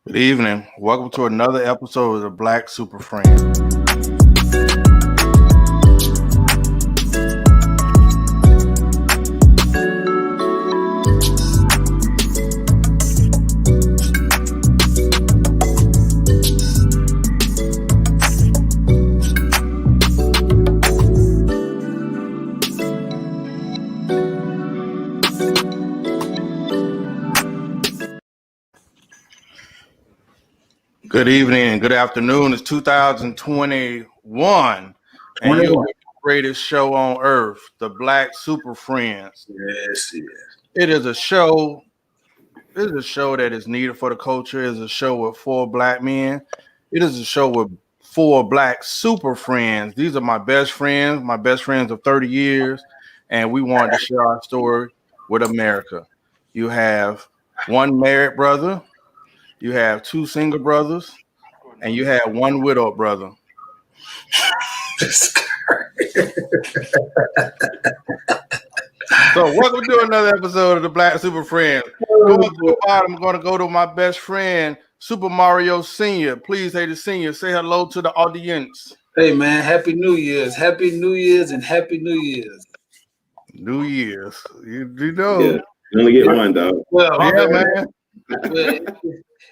Good evening. Welcome to another episode of the Black Super Friends. Good evening and good afternoon. It's 2021, and you're the greatest show on earth, the Black Super Friends. Yes. It is a show. It is a show that is needed for the culture. It is a show with four black men. It is a show with four black super friends. These are my best friends of 30 years, and we wanted to share our story with America. You have one married brother, you have two single brothers, and you have one widow brother. So welcome to another episode of the Black Super Friends. Going to the bottom, I'm going to go to my best friend, Super Mario Sr. Please, hey, the senior, say hello to the audience. Hey, man, Happy New Year's. Happy New Year's and Happy New Year's. New Year's. You know. Yeah, you only get one, dog. Well, yeah, man.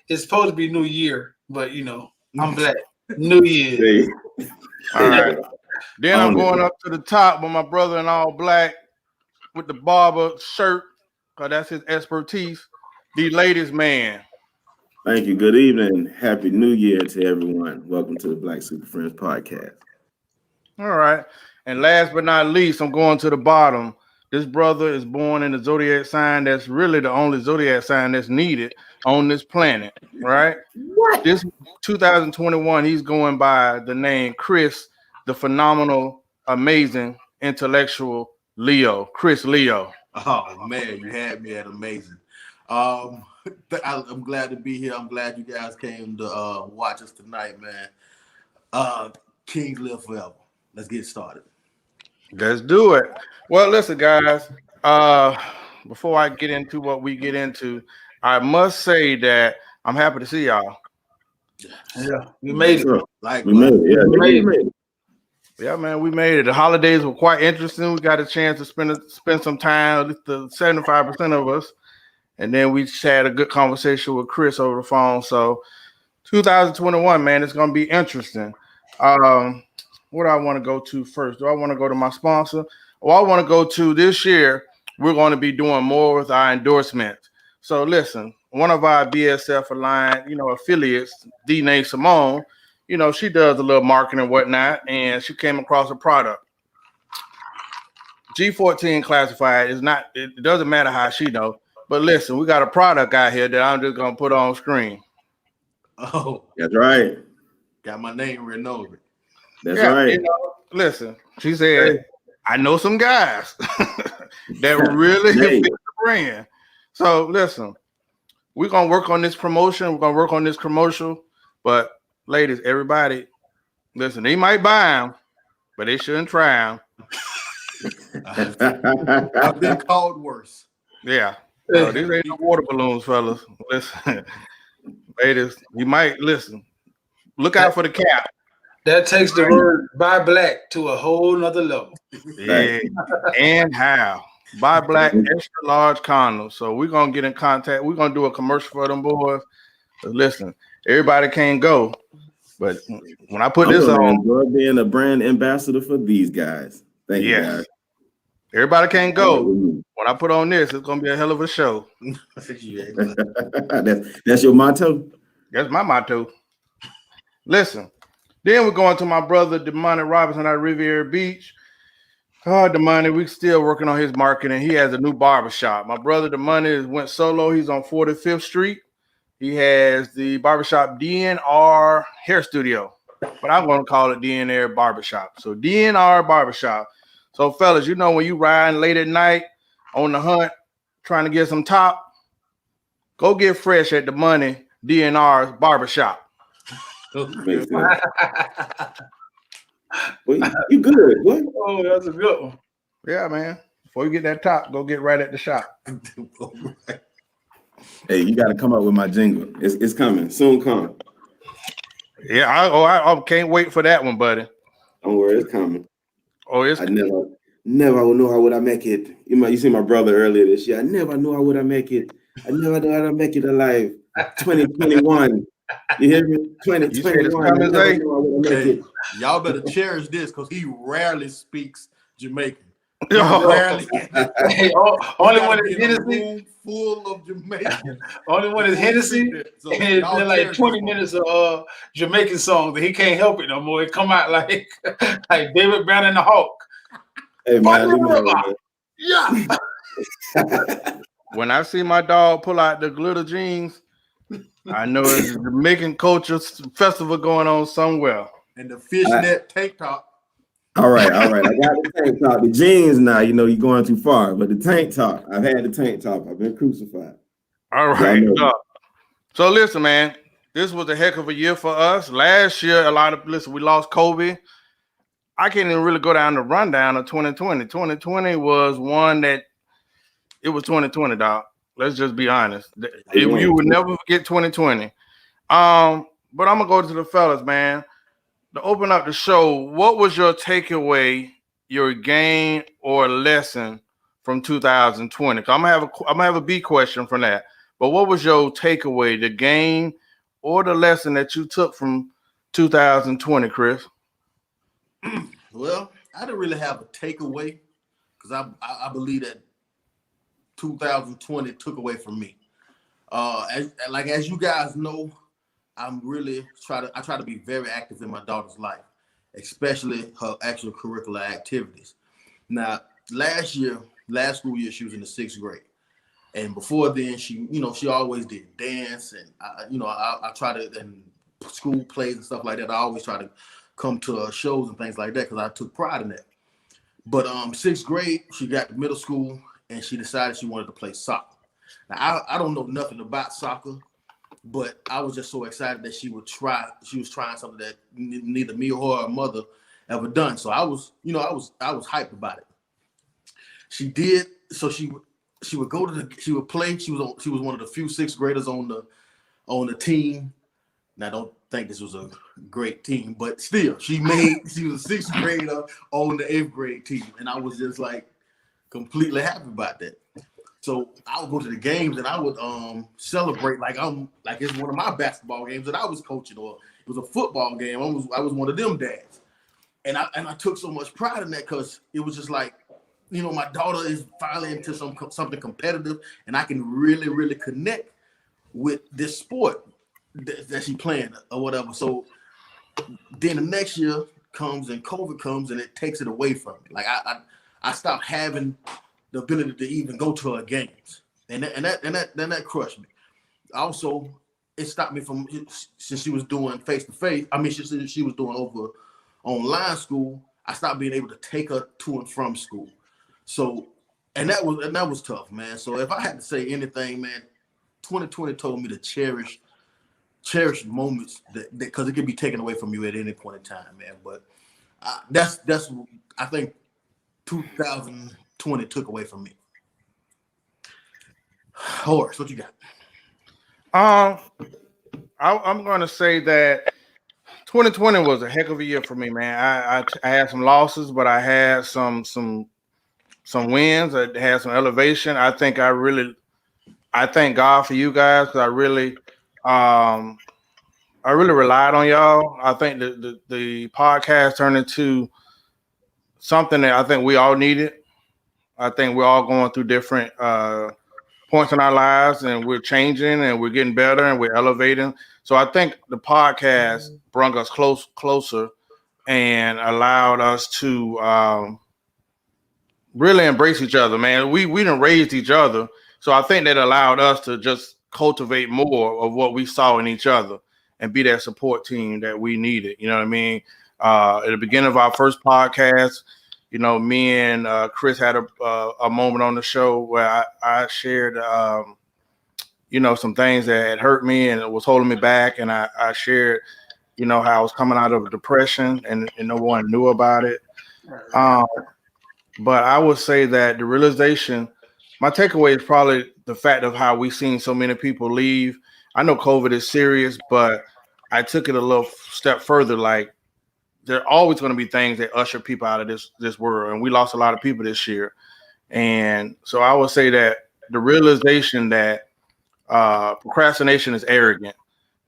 It's supposed to be New Year, but, you know, I'm black. New Year. Hey. All right. Then I'm going up to the top with my brother in all black with the barber shirt, because that's his expertise. The ladies' man. Thank you. Good evening. Happy New Year to everyone. Welcome to the Black Super Friends podcast. All right. And last but not least, I'm going to the bottom. This brother is born in the zodiac sign that's really the only zodiac sign that's needed on this planet, right? What? This 2021, he's going by the name Chris, the phenomenal, amazing, intellectual Leo. Chris Leo. Oh, man, you had me at amazing. I'm glad to be here. I'm glad you guys came to watch us tonight, man. Kings live forever. Let's get started. Let's do it. Well, listen, guys. Before I get into what we get into, I must say that I'm happy to see y'all. Yeah, we made it. We made it. Yeah, we made it. Yeah, man, we made it. The holidays were quite interesting. We got a chance to spend some time, at least the 75% of us, and then we just had a good conversation with Chris over the phone. So, 2021, man, it's gonna be interesting. What do I want to go to first? Do I want to go to my sponsor? Well, I want to go to this year. We're going to be doing more with our endorsements. So listen, one of our BSF aligned, affiliates, D. Simone, she does a little marketing and whatnot, and she came across a product. G14 classified is not. It doesn't matter how she knows. But listen, we got a product out here that I'm just gonna put on screen. Oh, that's right. Got my name written over it. That's right. Listen, she said, I know some guys that really fit the brand. So listen, we're going to work on this promotion. We're going to work on this commercial. But ladies, everybody, listen, they might buy them, but they shouldn't try them. I've been called worse. Yeah. No, these ain't no water balloons, fellas. Listen, ladies, you might listen. Look out for the cap. That takes the word "buy black" to a whole nother level. Yeah, and how buy black extra large condoms. So we're gonna get in contact. We're gonna do a commercial for them boys. But listen, everybody can't go, but when I put this on, enjoy being a brand ambassador for these guys. Thank you, guys. Everybody can't go. When I put on this, it's gonna be a hell of a show. That's your motto. That's my motto. Listen. Then we're going to my brother, Damani Robinson at Riviera Beach. Oh, Damani, we're still working on his marketing. He has a new barbershop. My brother, Damani, went solo. He's on 45th Street. He has the barbershop DNR Hair Studio, but I'm going to call it DNR Barbershop. So DNR Barbershop. So, fellas, when you riding late at night on the hunt, trying to get some top, go get fresh at Damani DNR Barbershop. Well, you good? What? Oh, that's a good one. Yeah, man. Before you get that top, go get right at the shop. Hey, you got to come up with my jingle. It's coming. Soon come. Yeah, I can't wait for that one, buddy. Don't worry, it's coming. Oh, it's I never would know how would I make it. You see my brother earlier this year. I never knew how would I make it. I never knew how to make it alive. 2021. You hear me? 2021. I never knew how would I make it. Y'all better cherish this because he rarely speaks Jamaican. Yo. Rarely. Hey, only one is Hennessy. Room full of Jamaican. Only one is Hennessy. So And it's y'all been like cherish 20 this minutes of Jamaican songs, and he can't help it no more. It come out like David Brown and the Hawk. Hey man, leave me Fuck alone, Yeah. when I see my dog pull out the glitter jeans, I know there's a Jamaican culture festival going on somewhere. And the fishnet tank top. All right. I got the tank top. The jeans now, you're going too far. But the tank top, I've had the tank top. I've been crucified. All right. Yeah, So listen, man, this was a heck of a year for us. Last year, we lost Kobe. I can't even really go down the rundown of 2020. 2020 was one that it was 2020, dog. Let's just be honest. You would never forget 2020. But I'm gonna go to the fellas, man. To open up the show, what was your takeaway, your gain or lesson from 2020? I'm gonna have a B question from that. But what was your takeaway, the gain or the lesson that you took from 2020, Chris? Well, I didn't really have a takeaway because I believe that 2020 took away from me. As you guys know, I try to be very active in my daughter's life, especially her extracurricular activities. Now, last school year, she was in the 6th grade. And before then, she always did dance and I try to, and school plays and stuff like that. I always try to come to shows and things like that because I took pride in that. But 6th grade, she got to middle school and she decided she wanted to play soccer. Now, I don't know nothing about soccer, but I was just so excited that she was trying something that neither me or her mother ever done. So I was hyped about it. She did. So she would play. She was one of the few 6th graders on the team. Now, I don't think this was a great team, but still, she was a 6th grader on the 8th grade team, and I was just like completely happy about that. So I would go to the games and I would celebrate like it's one of my basketball games that I was coaching, or it was a football game. I was one of them dads, and I took so much pride in that because it was just like, my daughter is finally into something competitive, and I can really, really connect with this sport that she's playing or whatever. So then the next year comes and COVID comes and it takes it away from me. Like I stopped having the ability to even go to her games, and that crushed me. Also, it stopped me from, since she was doing face-to-face. I mean, she was doing over online school. I stopped being able to take her to and from school. So, and that was tough, man. So if I had to say anything, man, 2020 told me to cherish moments that because it could be taken away from you at any point in time, man. But that's I think 2020 took away from me. Horace, what you got? I'm going to say that 2020 was a heck of a year for me, man. I had some losses, but I had some wins. I had some elevation. I thank God for you guys because I really relied on y'all. I think the podcast turned into something that I think we all needed. I think we're all going through different points in our lives, and we're changing, and we're getting better, and we're elevating. So I think the podcast brought us closer and allowed us to really embrace each other, man. We done raised each other, so I think that allowed us to just cultivate more of what we saw in each other and be that support team that we needed. You know what I mean? At the beginning of our first podcast, me and Chris had a moment on the show where I shared, some things that had hurt me and it was holding me back. And I shared, how I was coming out of a depression and no one knew about it. But I would say that the realization my takeaway is probably the fact of how we've seen so many people leave. I know COVID is serious, but I took it a little step further. Like, there are always going to be things that usher people out of this world, and we lost a lot of people this year. And so I would say that the realization that procrastination is arrogant.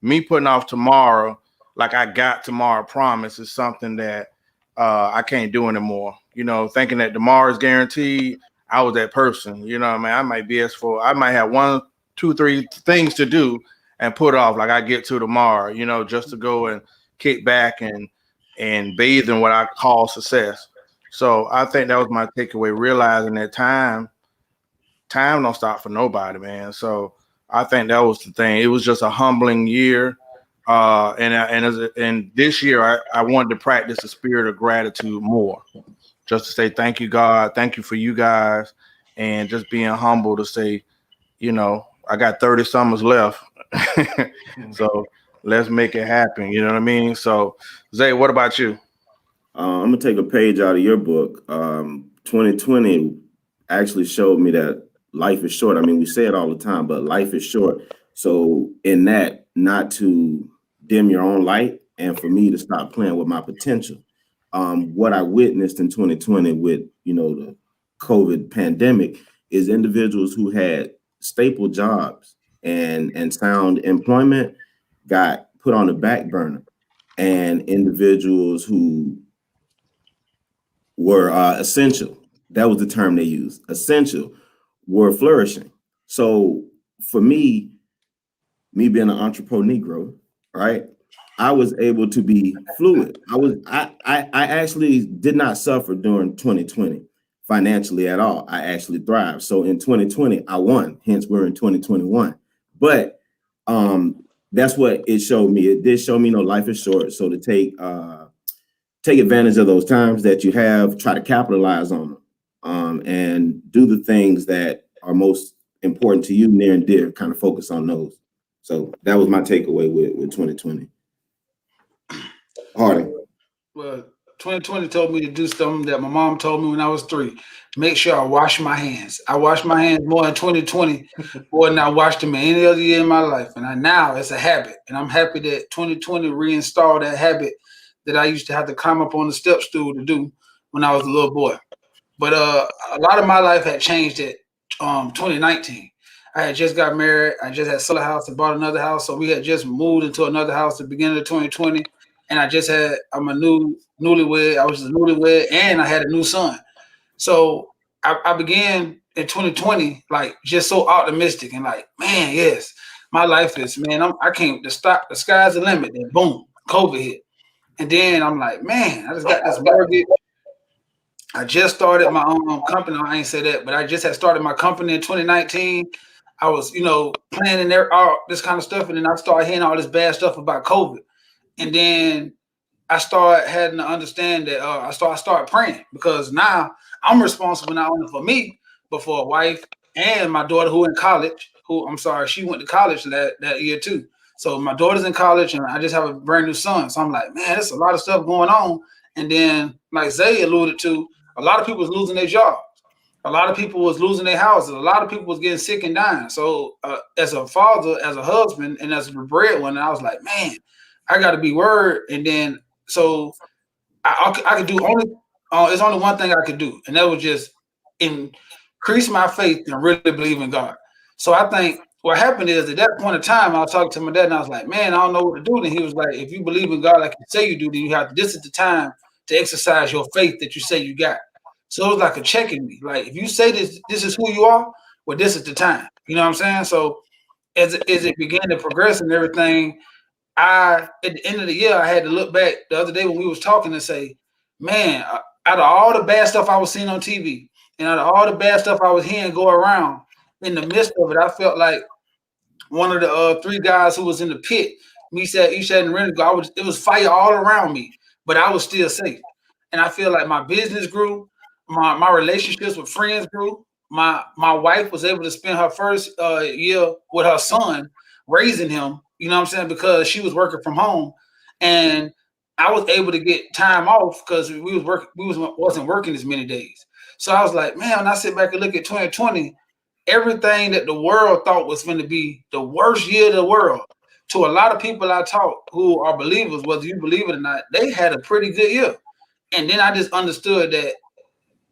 Me putting off tomorrow, like I got tomorrow promise, is something that I can't do anymore. You know, thinking that tomorrow is guaranteed. I was that person. You know what I mean? I might be I might have 1, 2, 3 things to do and put off, like I get to tomorrow, you know, just to go and kick back and bathe in what I call success. So I think that was my takeaway, realizing that time don't stop for nobody, man. So I think that was the thing. It was just a humbling year. And this year I wanted to practice the spirit of gratitude more, just to say thank you, God, thank you for you guys, and just being humble to say, you know, I got 30 summers left. So let's make it happen. You know what I mean? So Zay, what about you? I'm gonna take a page out of your book. 2020 actually showed me that life is short. I mean, we say it all the time, but life is short. So in that, not to dim your own light, and for me to stop playing with my potential. What I witnessed in 2020 with, you know, the COVID pandemic is individuals who had staple jobs and sound employment got put on the back burner, and individuals who were essential, that was the term they used, essential, were flourishing. So for me being an entrepreneur Negro, right, I was able to be fluid. I actually did not suffer during 2020 financially at all. I actually thrived. So in 2020, I won. Hence, we're in 2021. But that's what it showed me. It did show me, you know, life is short. So to take advantage of those times that you have, try to capitalize on them, and do the things that are most important to you, near and dear. Kind of focus on those. So that was my takeaway with 2020. Harding. Well, 2020 told me to do something that my mom told me when I was 3. Make sure I wash my hands. I wash my hands more in 2020 more than I washed them in any other year in my life. And now it's a habit. And I'm happy that 2020 reinstalled that habit that I used to have to climb up on the step stool to do when I was a little boy. But a lot of my life had changed at 2019. I had just got married. I just had sold a house and bought another house. So we had just moved into another house at the beginning of 2020. And I'm a newlywed. I was a newlywed, and I had a new son. So I began in 2020, like, just so optimistic and like, man, yes, my life is, man, I can't stop. The sky's the limit. Then boom, COVID hit. And then I'm like, man, I just got this mortgage. I just started my own company. I ain't say that, but I just had started my company in 2019. I was, you know, planning all this kind of stuff. And then I started hearing all this bad stuff about COVID. And then I started having to understand that I started praying, because now I'm responsible not only for me, but for a wife and my daughter who in college, she went to college that year too. So my daughter's in college, and I just have a brand new son. So I'm like, man, there's a lot of stuff going on. And then, like Zay alluded to, a lot of people was losing their jobs. A lot of people was losing their houses. A lot of people was getting sick and dying. So as a father, as a husband, and as a breadwinner, I was like, man, I got to be word. And then, so I could do there's only one thing I could do, and that was just increase my faith and really believe in God. So I think what happened is, at that point in time, I was talking to my dad, and I was like, man, I don't know what to do. And he was like, if you believe in God like you say you do, then you have to, this is the time to exercise your faith that you say you got. So it was like a check in me. Like, if you say this is who you are, well, this is the time. You know what I'm saying? So as it began to progress and everything, at the end of the year, I had to look back the other day when we was talking and say, man, out of all the bad stuff I was seeing on TV, and out of all the bad stuff I was hearing go around, in the midst of it, I felt like one of the 3 guys who was in the pit, Eshad and Renigo, it was fire all around me, but I was still safe. And I feel like my business grew, my relationships with friends grew. My wife was able to spend her first year with her son, raising him, you know what I'm saying, because she was working from home, and I was able to get time off because we wasn't working as many days. So I was like, man, when I sit back and look at 2020, everything that the world thought was going to be the worst year of the world, to a lot of people I talk who are believers, whether you believe it or not, they had a pretty good year. And then I just understood that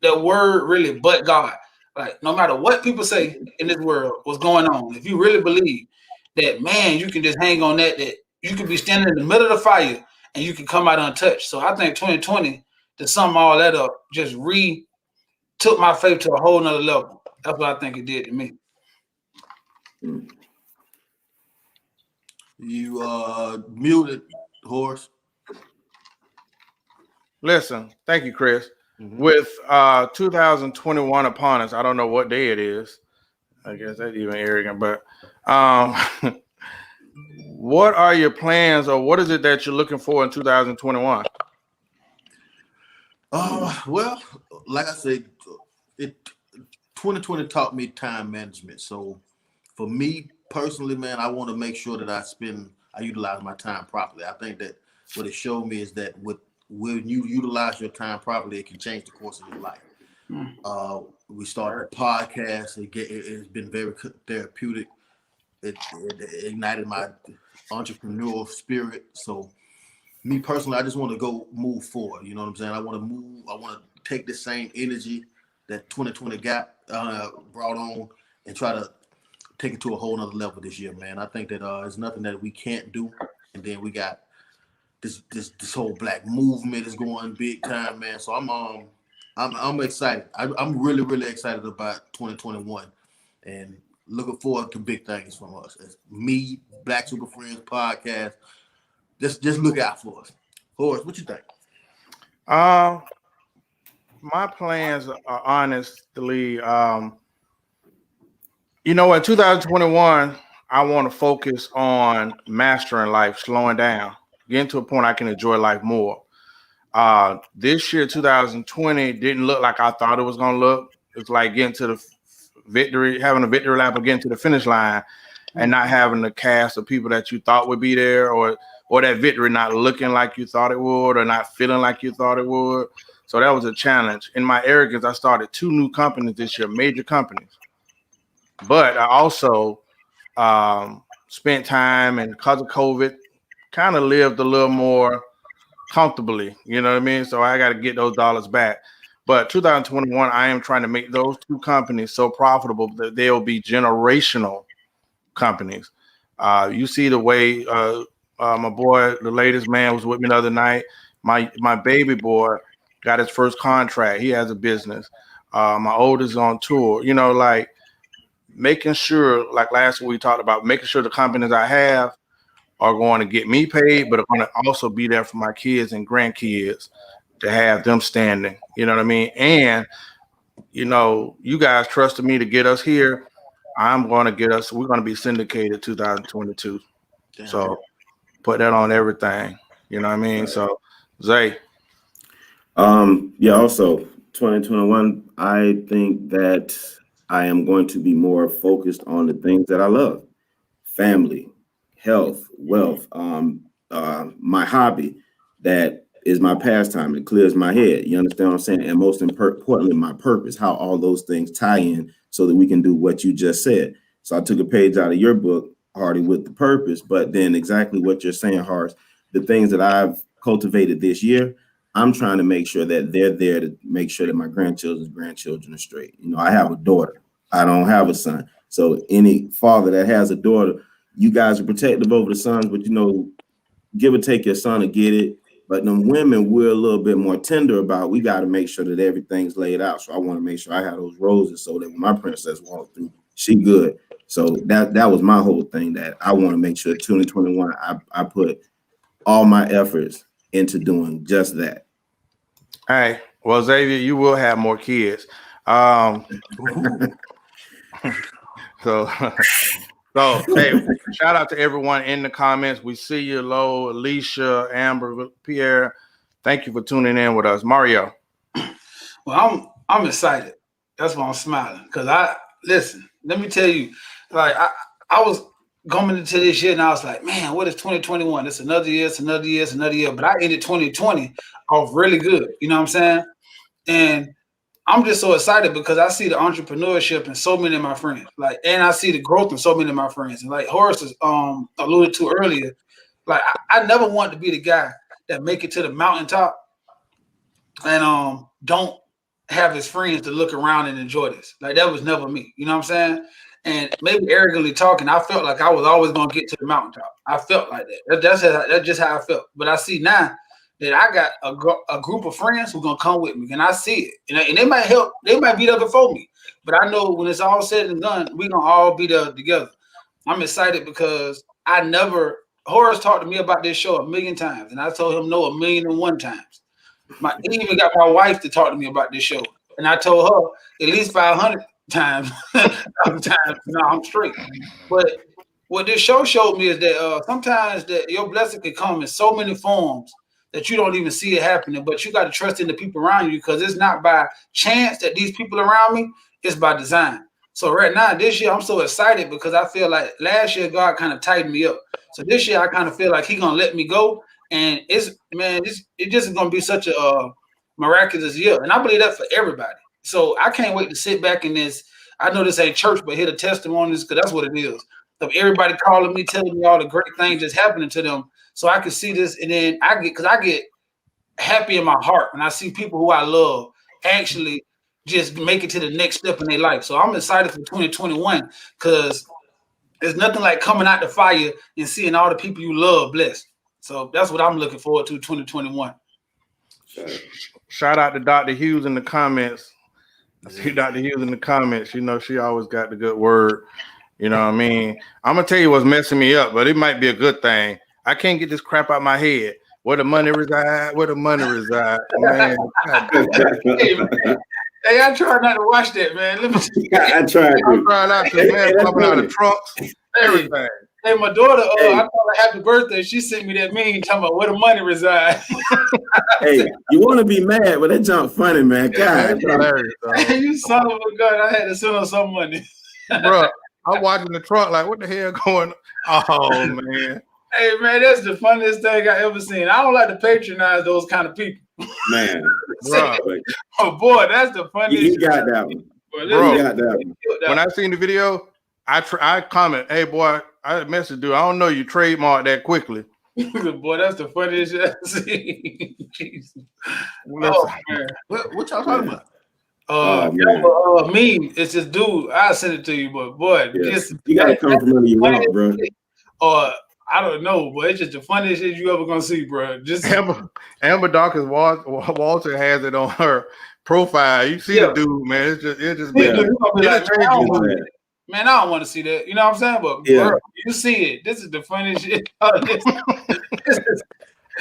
the word really, but God, like no matter what people say in this world, what's going on, if you really believe that, man, you can just hang on that you could be standing in the middle of the fire and you can come out untouched. So I think 2020, to sum all that up, just took my faith to a whole nother level. That's what I think it did to me. You muted, Horace. Listen, thank you, Chris. Mhm. With 2021 upon us, I don't know what day it is. I guess that's even arrogant, but what are your plans, or what is it that you're looking for in 2021? Well, like I said, 2020 taught me time management. So for me personally, man, I want to make sure that I utilize my time properly. I think that what it showed me is that when you utilize your time properly, it can change the course of your life. We started a podcast. It's been very therapeutic. It ignited my entrepreneurial spirit. So me personally, I just want to move forward. You know what I'm saying? I want to take the same energy that 2020 brought on and try to take it to a whole nother level this year, man. I think that there's nothing that we can't do. And then we got this whole black movement is going big time, man. So I'm excited. I'm really, really excited about 2021 and looking forward to big things from us. It's me, Black Super Friends podcast. Just look out for us. Horace, what you think? My plans are honestly, in 2021, I want to focus on mastering life, slowing down, getting to a point I can enjoy life more. This year, 2020, didn't look like I thought it was going to look. It's like getting to the having a victory lap or getting to the finish line and not having the cast of people that you thought would be there, or that victory not looking like you thought it would, or not feeling like you thought it would. So that was a challenge. In my arrogance, I started 2 new companies this year, major companies. But I also spent time, and because of COVID, kind of lived a little more comfortably. You know what I mean? So I got to get those dollars back. But 2021, I am trying to make those 2 companies so profitable that they'll be generational companies. You see the way my boy, the latest man, was with me the other night. My baby boy got his first contract. He has a business. My oldest is on tour. Like making sure, like last week we talked about, making sure the companies I have are going to get me paid, but are going to also be there for my kids and grandkids to have them standing. You know what I mean? And, you guys trusted me to get us here. I'm going to get us. We're going to be syndicated 2022. Damn. So put that on everything. You know what I mean? So, Zay. Yeah, also 2021, I think that I am going to be more focused on the things that I love: family, health, wealth, my hobby that is my pastime. It clears my head. You understand what I'm saying? And most importantly, my purpose, how all those things tie in so that we can do what you just said. So I took a page out of your book, Hardy, with the purpose, but then exactly what you're saying, Harsh, the things that I've cultivated this year, I'm trying to make sure that they're there to make sure that my grandchildren's grandchildren are straight. I have a daughter. I don't have a son. So any father that has a daughter, you guys are protective over the sons, but give or take, your son to get it. But them women, we're a little bit more tender about. We got to make sure that everything's laid out. So I want to make sure I have those roses so that when my princess walks through, she good. So that was my whole thing, that I want to make sure 2021, I put all my efforts into doing just that. Hey, well, Xavier, you will have more kids. So, hey, shout out to everyone in the comments. We see you, Lo, Alicia, Amber, Pierre. Thank you for tuning in with us. Mario. Well, I'm excited. That's why I'm smiling. Because listen, let me tell you, like I was going into this year and I was like, man, what is 2021? It's another year, it's another year, it's another year. But I ended 2020 off really good. You know what I'm saying? And I'm just so excited because I see the entrepreneurship in so many of my friends, like, and I see the growth in so many of my friends. And like Horace has alluded to earlier, like I never want to be the guy that make it to the mountaintop and don't have his friends to look around and enjoy this. Like that was never me. You know what I'm saying? And maybe arrogantly talking, I felt like I was always gonna get to the mountaintop. I felt like that. That's just how I felt. But I see now that I got a group of friends who gonna come with me, and I see it. And they might help. They might be there before me. But I know when it's all said and done, we gonna all be there together. I'm excited because Horace talked to me about this show 1,000,000 times, and I told him no 1,000,001 times. He even got my wife to talk to me about this show, and I told her at least 500 times. No, I'm straight. But what this show showed me is that sometimes that your blessing can come in so many forms that you don't even see it happening, but you got to trust in the people around you because it's not by chance that these people around me, it's by design. So right now, this year, I'm so excited because I feel like last year, God kind of tightened me up. So this year, I kind of feel like He's going to let me go. And it just is going to be such a miraculous year. And I believe that for everybody. So I can't wait to sit back in this. I know this ain't church, but hear the testimonies because that's what it is. Of everybody calling me, telling me all the great things that's happening to them. So I can see this, and then I get happy in my heart when I see people who I love actually just make it to the next step in their life. So I'm excited for 2021 because there's nothing like coming out the fire and seeing all the people you love blessed. So that's what I'm looking forward to 2021. Shout out to Dr. Hughes in the comments. I see Dr. Hughes in the comments. You know, she always got the good word. You know what I mean? I'm going to tell you what's messing me up, but it might be a good thing. I can't get this crap out my head. Where the money reside? Where the money reside? Man, Hey, I try not to watch that, man. Let me see. I tried to. I'm trying not to, man, popping out of trunks, everything. Hey, my daughter, I told her happy birthday. She sent me that meme talking about where the money resides. Hey, you want to be mad, but that junk funny, man. God, Hilarious, Hey, you son of a gun. I had to send her some money. bro. I'm watching the trunk like, what the hell going on? Oh, man. Hey, man, that's the funniest thing I ever seen. I don't like to patronize those kind of people. man. Bro. Oh, boy, that's the funniest. He got that one. Bro. He got that one. When I seen the video, I comment, hey, boy, I message dude. I don't know you trademarked that quickly. Boy, that's the funniest shit I've seen. Jesus. Listen. Oh, man. What y'all talking about? Meme. It's this dude. I'll send it to you, but boy, Yes. You gotta come from under your rock, bro. Or I don't know, but it's just the funniest shit you ever gonna see, bro. Just Amber Dawkins Walter has it on her profile. You see the dude, man. It's just man, I don't want to see that. You know what I'm saying? But bro, you see it. This is the funniest shit. This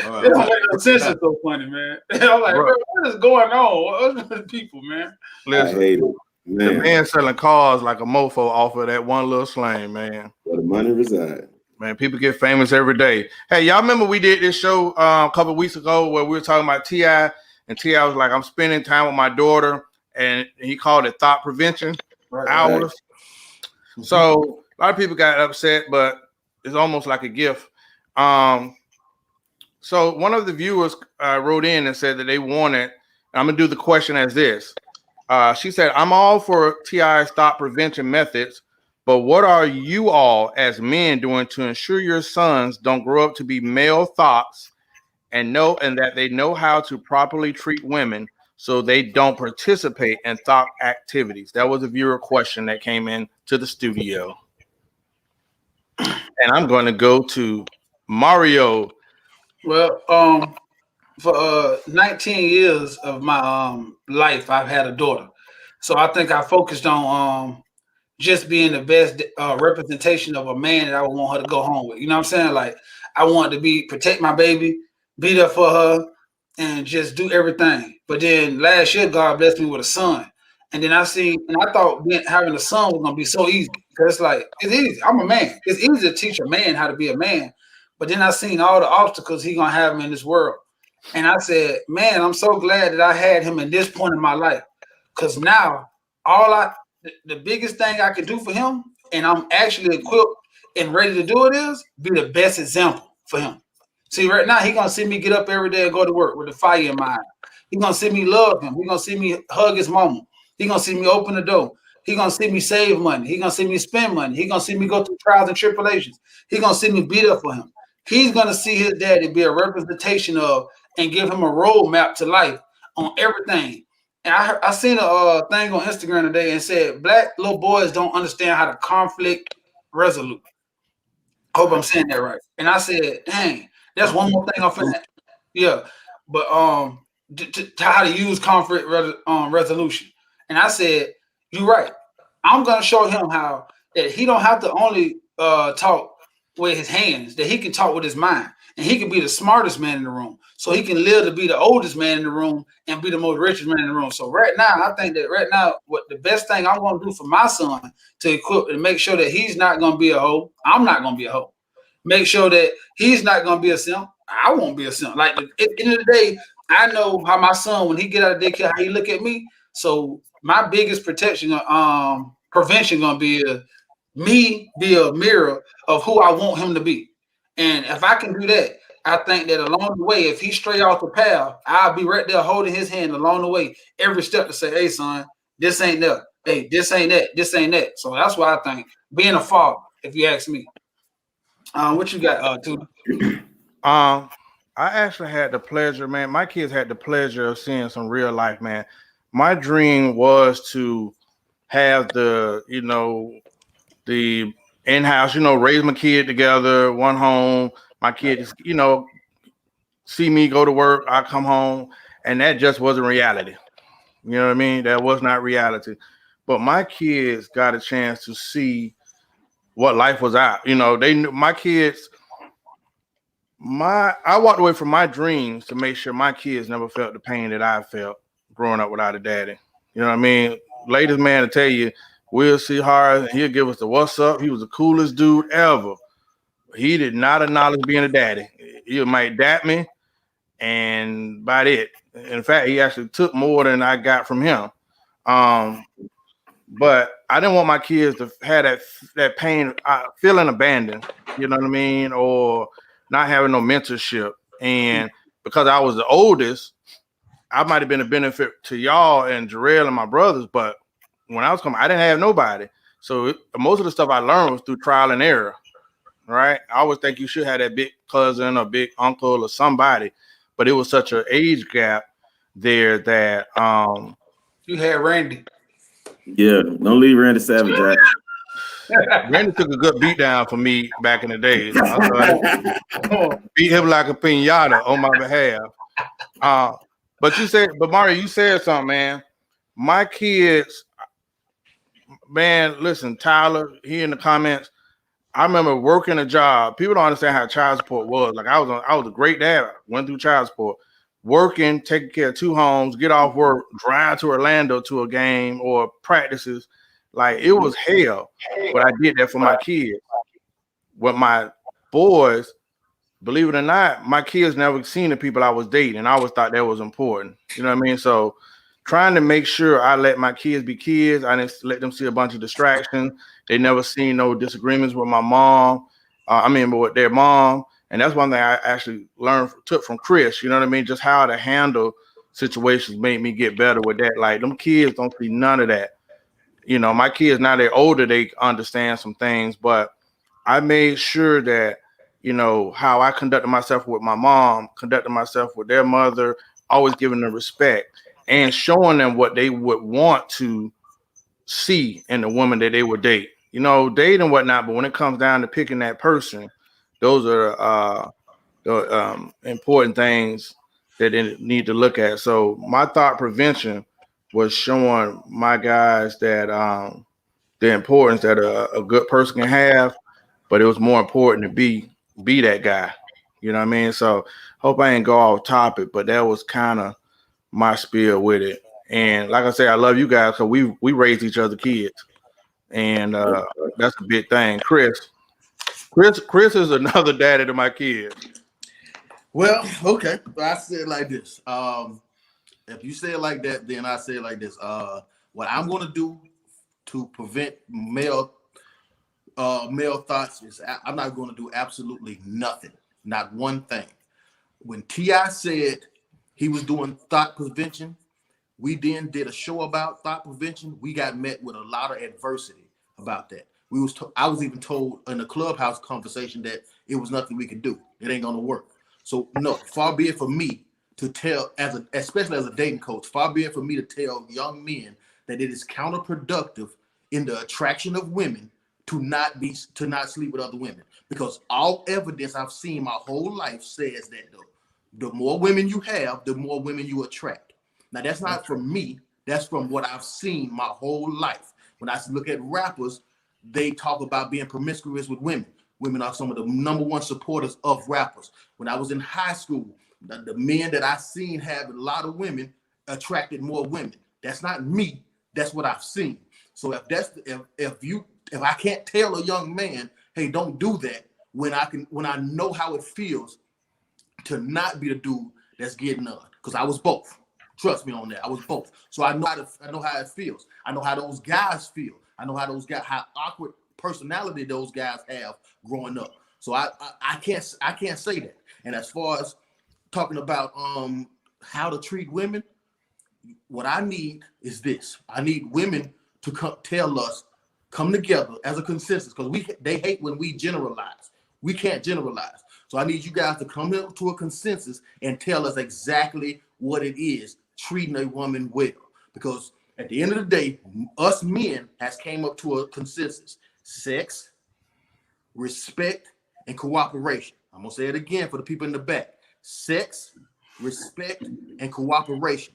don't make no sense. It's so funny, man. I'm like, bro, what is going on? What's with people, man? Listen, I hate it. Man. The man selling cars like a mofo off of that one little slang, man. Where the money reside. Man, people get famous every day. Hey, y'all remember we did this show a couple of weeks ago where we were talking about T.I. and T.I. was like, I'm spending time with my daughter, and he called it thought prevention hours. Right. So a lot of people got upset, but it's almost like a gift. So one of the viewers wrote in and said that they wanted, I'm going to do the question as this. She said, I'm all for T.I.'s thought prevention methods, but what are you all as men doing to ensure your sons don't grow up to be male thoughts and that they know how to properly treat women so they don't participate in thought activities? That was a viewer question that came in to the studio. And I'm going to go to Mario. Well, for 19 years of my life, I've had a daughter. So I think I focused on just being the best representation of a man that I would want her to go home with. You know what I'm saying? Like, I wanted to protect my baby, be there for her, and just do everything. But then last year, God blessed me with a son. And then I thought having a son was going to be so easy. Because it's like, it's easy. I'm a man. It's easy to teach a man how to be a man. But then I seen all the obstacles he's going to have in this world. And I said, man, I'm so glad that I had him in this point in my life. Because now, the biggest thing I can do for him, and I'm actually equipped and ready to do it, is be the best example for him. See, right now, he's going to see me get up every day and go to work with the fire in my eye. He gonna see me love him. He gonna see me hug his mama. He gonna see me open the door. He gonna see me save money. He gonna see me spend money. He gonna see me go through trials and tribulations. He gonna see me be there for him. He's gonna see his daddy be a representation of and give him a roadmap to life on everything. And I seen a thing on Instagram today and said black little boys don't understand how to conflict resolute. I hope I'm saying that right. And I said, dang, that's one more thing I'm finna. Yeah, but to how to use conflict resolution. And I said, you're right. I'm gonna show him how that he don't have to only talk with his hands, that he can talk with his mind, and he can be the smartest man in the room. So he can live to be the oldest man in the room and be the most richest man in the room. So right now, I think that right now, what the best thing I'm gonna do for my son to equip and make sure that he's not gonna be a hoe. I'm not gonna be a hoe. Make sure that he's not gonna be a simp. I won't be a simp. Like at the end of the day, I know how my son, when he get out of daycare, how he look at me. So my biggest prevention gonna be me be a mirror of who I want him to be. And if I can do that, I think that along the way, if he stray off the path, I'll be right there holding his hand along the way, every step to say, hey son, this ain't that. Hey, this ain't that. This ain't that. So that's why I think being a father, if you ask me. What you got, Tudor? I actually had the pleasure, man. My kids had the pleasure of seeing some real life, man. My dream was to have the in-house, raise my kid together, one home. My kids, see me go to work, I come home, and that just wasn't reality. You know what I mean? That was not reality. But my kids got a chance to see what life was out. My kids. I walked away from my dreams to make sure my kids never felt the pain that I felt growing up without a daddy. You know what I mean? Latest man to tell you, we'll see hard, and he'll give us the what's up. He was the coolest dude ever. He did not acknowledge being a daddy. He might dap me, and about it. In fact, he actually took more than I got from him. But I didn't want my kids to have that pain, feeling abandoned. You know what I mean? Or not having no mentorship. And because I was the oldest, I might have been a benefit to y'all and Jarrell and my brothers, but when I was coming, I didn't have nobody. So most of the stuff I learned was through trial and error, right? I always think you should have that big cousin or big uncle or somebody, but it was such an age gap there that you had Randy. Yeah, don't leave Randy Savage out. Randy took a good beat down for me back in the day. Beat him like a piñata on my behalf. But Mario, you said something, man. My kids, man, listen, Tyler, he in the comments. I remember working a job. People don't understand how child support was. Like I was a great dad. Went through child support, working, taking care of 2 homes, get off work, drive to Orlando to a game or practices. Like it was hell, but I did that for my kids. With my boys, believe it or not, my kids never seen the people I was dating. I always thought that was important. You know what I mean? So trying to make sure I let my kids be kids. I didn't let them see a bunch of distractions. They never seen no disagreements with my mom. With their mom. And that's one thing I actually took from Chris. You know what I mean? Just how to handle situations made me get better with that. Like them kids don't see none of that. My kids, now they're older, they understand some things, but I made sure that, how I conducted myself with my mom, conducted myself with their mother, always giving them respect and showing them what they would want to see in the woman that they would date. Date and whatnot, but when it comes down to picking that person, those are the important things that they need to look at. So my thought prevention was showing my guys that the importance that a good person can have, but it was more important to be that guy. You know what I mean? So hope I ain't go off topic, but that was kind of my spiel with it. And like I say, I love you guys because we raised each other kids, and that's a big thing. Chris is another daddy to my kids. Well, okay. I say it like this. If you say it like that, then I say it like this. What I'm going to do to prevent male thoughts is I'm not going to do absolutely nothing, not one thing. When T.I. said He was doing thought prevention. We then did a show about thought prevention. We got met with a lot of adversity about that. I was even told in a clubhouse conversation that it was nothing we could do. It ain't gonna work. So no, far be it for me to tell, especially as a dating coach, far be it for me to tell young men that it is counterproductive in the attraction of women to not sleep with other women, because all evidence I've seen my whole life says that the more women you have, the more women you attract. Now that's not from me. That's from what I've seen my whole life. When I look at rappers, they talk about being promiscuous with women. Women are some of the number one supporters of rappers. When I was in high school, the men that I seen have a lot of women attracted more women. That's not me. That's what I've seen. So if I can't tell a young man, hey, don't do that, when I know how it feels to not be the dude that's getting none, because I was both. Trust me on that. I was both. So I know how it feels. I know how those guys feel. I know how awkward personality those guys have growing up. So I can't say that. And as far as talking about how to treat women, what I need is this. I need women to come together as a consensus, because they hate when we generalize. We can't generalize. So I need you guys to come to a consensus and tell us exactly what it is treating a woman well. Because at the end of the day, us men has came up to a consensus: sex, respect, and cooperation. I'm gonna say it again for the people in the back: sex, respect, and cooperation.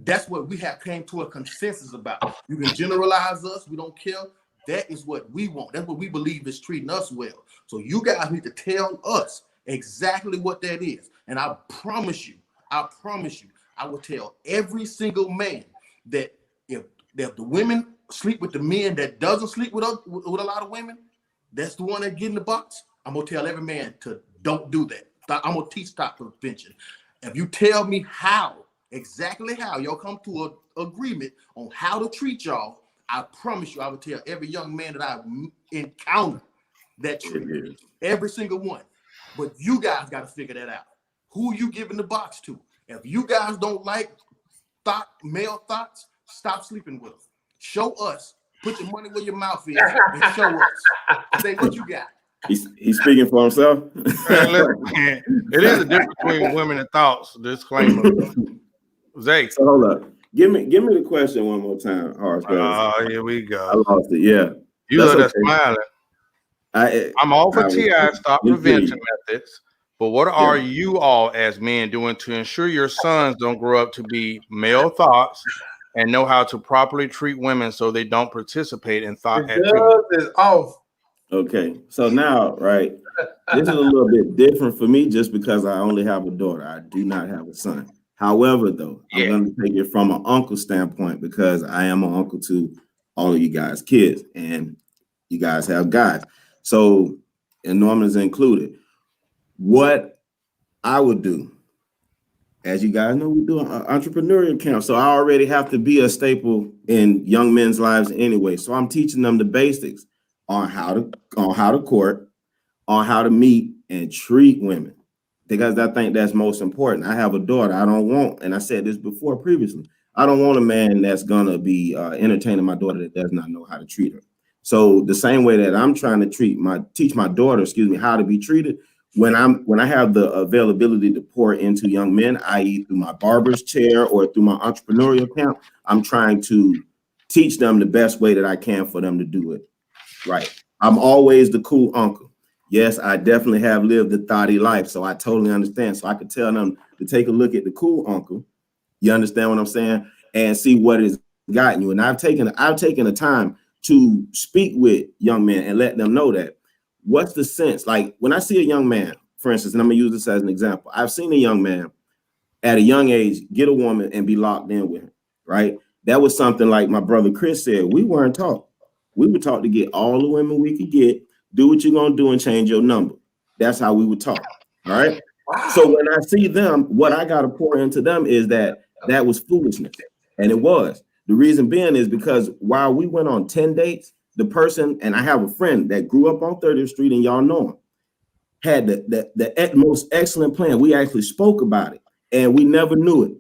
That's what we have came to a consensus about. You can generalize us, we don't care. That is what we want. That's what we believe is treating us well. So you guys need to tell us exactly what that is. And I promise you, I will tell every single man that if the women sleep with the men that doesn't sleep with a lot of women, that's the one that get in the box. I'm gonna tell every man to don't do that. I'm gonna teach thought prevention. If you tell me exactly how y'all come to an agreement on how to treat y'all, I promise you, I will tell every young man that I encounter that treat, every single one. But you guys got to figure that out. Who you giving the box to? If you guys don't like male thoughts, stop sleeping with them. Show us. Put your money where your mouth is and show us. Say what you got. He's speaking for himself. It is a difference between women and thoughts. Disclaimer. Zay. So hold up. Give me the question one more time, Horace. Oh, here we go. I lost it. Yeah. You love that smiling. I'm all for TI thought prevention methods, but what are you all as men doing to ensure your sons don't grow up to be male thoughts and know how to properly treat women so they don't participate in thought activity? Is off. Okay, so now, right, this is a little bit different for me just because I only have a daughter. I do not have a son. However, though, I'm going to take it from an uncle standpoint because I am an uncle to all of you guys' kids, and you guys have guys. So, and Norman's included. What I would do, as you guys know, we do an entrepreneurial camp. So I already have to be a staple in young men's lives anyway. So I'm teaching them the basics on how to court, on how to meet and treat women, because I think that's most important. I have a daughter. I don't want, and I said this before previously, I don't want a man that's gonna be entertaining my daughter that does not know how to treat her. So the same way that I'm trying to teach my daughter, how to be treated, when I have the availability to pour into young men, i.e. through my barber's chair or through my entrepreneurial camp, I'm trying to teach them the best way that I can for them to do it right. I'm always the cool uncle. Yes, I definitely have lived the thotty life, so I totally understand. So I could tell them to take a look at the cool uncle. You understand what I'm saying? And see what has gotten you. And I've taken the time to speak with young men and let them know that what's the sense. Like when I see a young man, for instance, and I'm gonna use this as an example. I've seen a young man at a young age get a woman and be locked in with her, right? That was something like my brother Chris said. We weren't taught. We were taught to get all the women we could get, do what you're gonna do and change your number. That's how we were taught. All right. Wow. So when I see them, what I gotta pour into them is that was foolishness. And it was. The reason being is because while we went on 10 dates, the person, and I have a friend that grew up on 30th Street, and y'all know him, had the most excellent plan. We actually spoke about it. and we never knew it.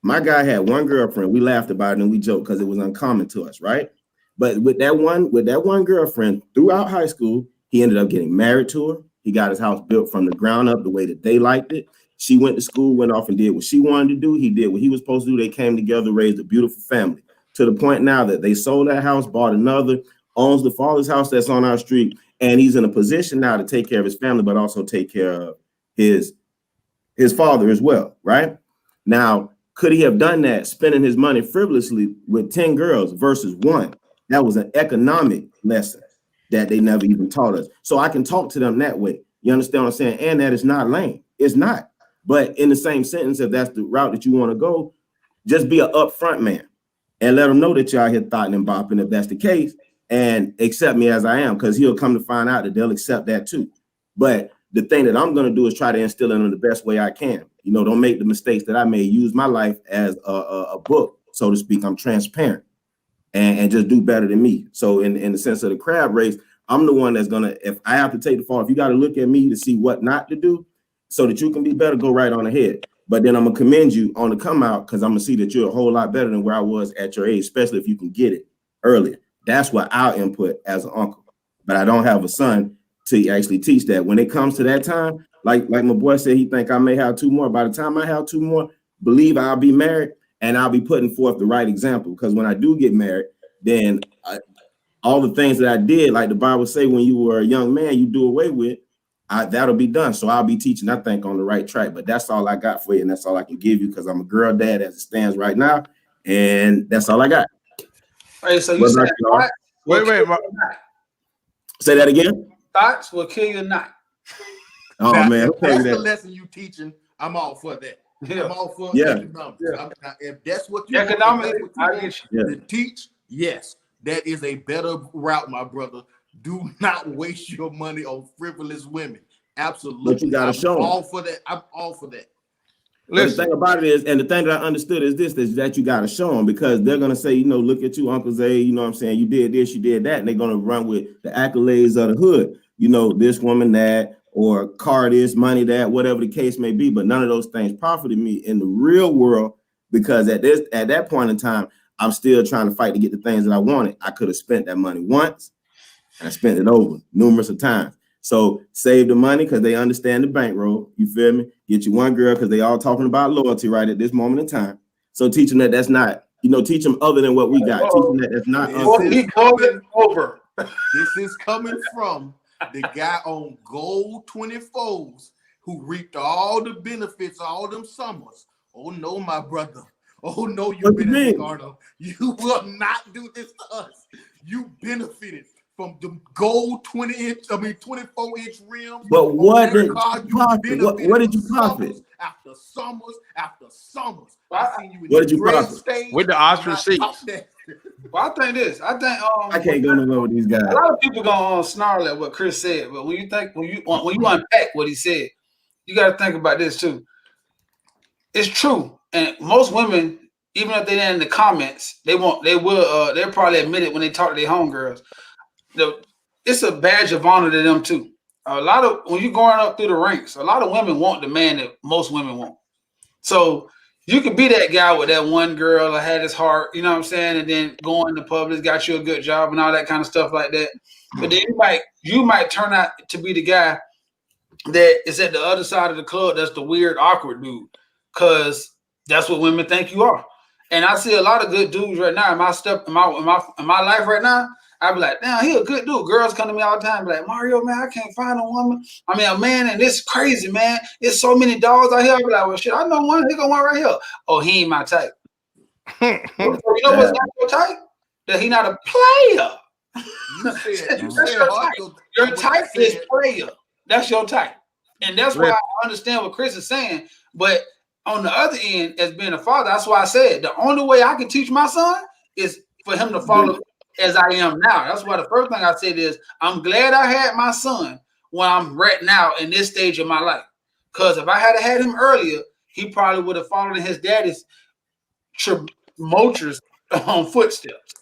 My guy had one girlfriend. We laughed about it and we joked because it was uncommon to us, right? But with that one girlfriend throughout high school, he ended up getting married to her. He got his house built from the ground up the way that they liked it. She went to school, went off and did what she wanted to do. He did what he was supposed to do. They came together, raised a beautiful family to the point now that they sold that house, bought another, owns the father's house that's on our street. And he's in a position now to take care of his family, but also take care of his father as well, right? Now, could he have done that, spending his money frivolously with 10 girls versus one? That was an economic lesson that they never even taught us. So I can talk to them that way. You understand what I'm saying? And that is not lame. It's not. But in the same sentence, if that's the route that you want to go, just be an upfront man and let them know that you're out here thotting and bopping if that's the case, and accept me as I am, because he'll come to find out that they'll accept that too. But the thing that I'm going to do is try to instill in them the best way I can. You know, don't make the mistakes that I made. Use my life as a book, so to speak. I'm transparent and just do better than me. So in the sense of the crab race, I'm the one that's going to, if I have to take the fall, if you got to look at me to see what not to do so that you can be better, go right on ahead. But then I'm going to commend you on the come out, because I'm going to see that you're a whole lot better than where I was at your age, especially if you can get it earlier. That's what I'll input as an uncle. But I don't have a son to actually teach that. When it comes to that time, like my boy said, he think I may have two more. By the time I have two more, believe I'll be married and I'll be putting forth the right example. Because when I do get married, then all the things that I did, like the Bible say, when you were a young man, you do away with, that'll be done. So I'll be teaching, I think, on the right track. But that's all I got for you, and that's all I can give you, because I'm a girl dad as it stands right now, and that's all I got. All right, so you said wait, say that again. Thoughts will kill you not. Oh Now, man, if that's the lesson you teaching, I'm all for that. Yeah. I'm all for Yeah. economics. Yeah. If that's what you Economically, want, I get you. to teach, yes, that is a better route, my brother. Do not waste your money on frivolous women. Absolutely. But you gotta show them. All for that. I'm all for that. But the thing about it is, and the thing that I understood is this, is that you got to show them, because they're going to say, you know, look at you, Uncle Zay, you know what I'm saying? You did this, you did that. And they're going to run with the accolades of the hood. You know, this woman, that, or car this, money that, whatever the case may be. But none of those things profited me in the real world, because at that point in time, I'm still trying to fight to get the things that I wanted. I could have spent that money once and I spent it over numerous of times. So save the money because they understand the bankroll. You feel me? Get you one girl because they all talking about loyalty right at this moment in time. So teach them that that's not, you know, teach them other than what we got. Teach them that that's not. Over. This is coming from the guy on Gold 24s who reaped all the benefits all them summers. Oh no, my brother. Oh no, you benefited, Ricardo. You will not do this to us. You benefited from the gold 24-inch rims. But what did you profit? What did you profit? After summers. What did you profit? With the ostrich seats. Well, I think this. I can't go nowhere with these guys. A lot of people gonna snarl at what Chris said, but when you unpack what he said, you got to think about this too. It's true, and most women, even if they're in the comments, they'll probably admit it when they talk to their homegirls. It's a badge of honor to them too. A lot of, when you're going up through the ranks, a lot of women want the man that most women want. So you could be that guy with that one girl that had his heart, you know what I'm saying, and then go into public, got you a good job and all that kind of stuff like that. But then you might turn out to be the guy that is at the other side of the club. That's the weird, awkward dude, because that's what women think you are. And I see a lot of good dudes right now in my life right now. I be like, damn, he a good dude. Girls come to me all the time, be like, Mario, man, I can't find a woman. I mean, a man, and it's crazy, man. It's so many dogs out here. I be like, well, shit, I know one. Here go one right here. Oh, he ain't my type. You know what's not your type? That he not a player. Your type is player. That's your type. And that's why I understand what Chris is saying. But on the other end, as being a father, that's why I said the only way I can teach my son is for him to follow as I am now. That's why the first thing I said is I'm glad I had my son when I'm right now in this stage of my life. Because if I had him earlier, he probably would have followed in his daddy's tumultuous footsteps.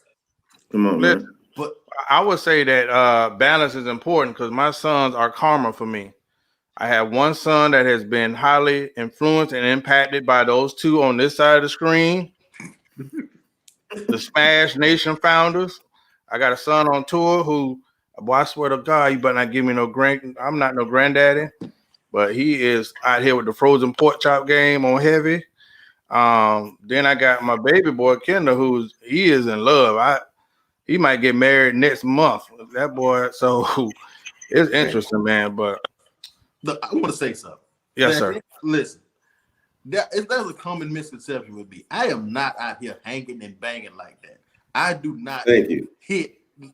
Come on, man. But I would say that balance is important, because my sons are karma for me. I have one son that has been highly influenced and impacted by those two on this side of the screen, the Smash Nation founders. I got a son on tour who, boy, I swear to God, you better not give me no I'm not no granddaddy, but he is out here with the frozen pork chop game on heavy. Then I got my baby boy Kendall, he is in love. He might get married next month. That boy, so it's interesting, man. But Look, I want to say something. yes, sir. Listen, there's a common misconception with me. I am not out here hanging and banging like that. I do not Thank you.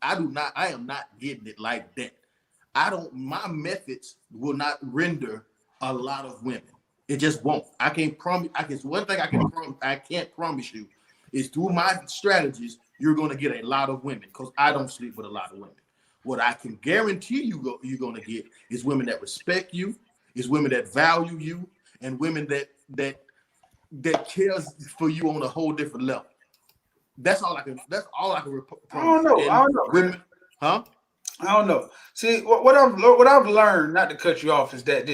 I am not getting it like that. My methods will not render a lot of women. It just won't. I can't promise. One thing I can't promise you is through my strategies, you're going to get a lot of women because I don't sleep with a lot of women. What I can guarantee you're going to get is women that respect you, is women that value you, and women that cares for you on a whole different level. That's all I can. I don't know. Women, huh? I don't know. See, what I've learned, not to cut you off, is that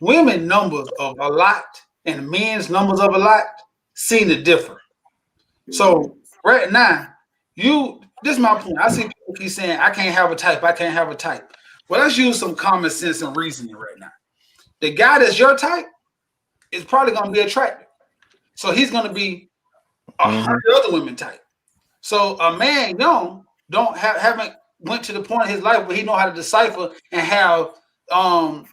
women numbers of a lot and men's numbers of a lot seem to differ. So right now, this is my point. I see people keep saying, I can't have a type. Well, let's use some common sense and reasoning right now. The guy that's your type is probably going to be attractive. So he's going to be 100 other women type. So a man young haven't went to the point of his life where he know how to decipher and have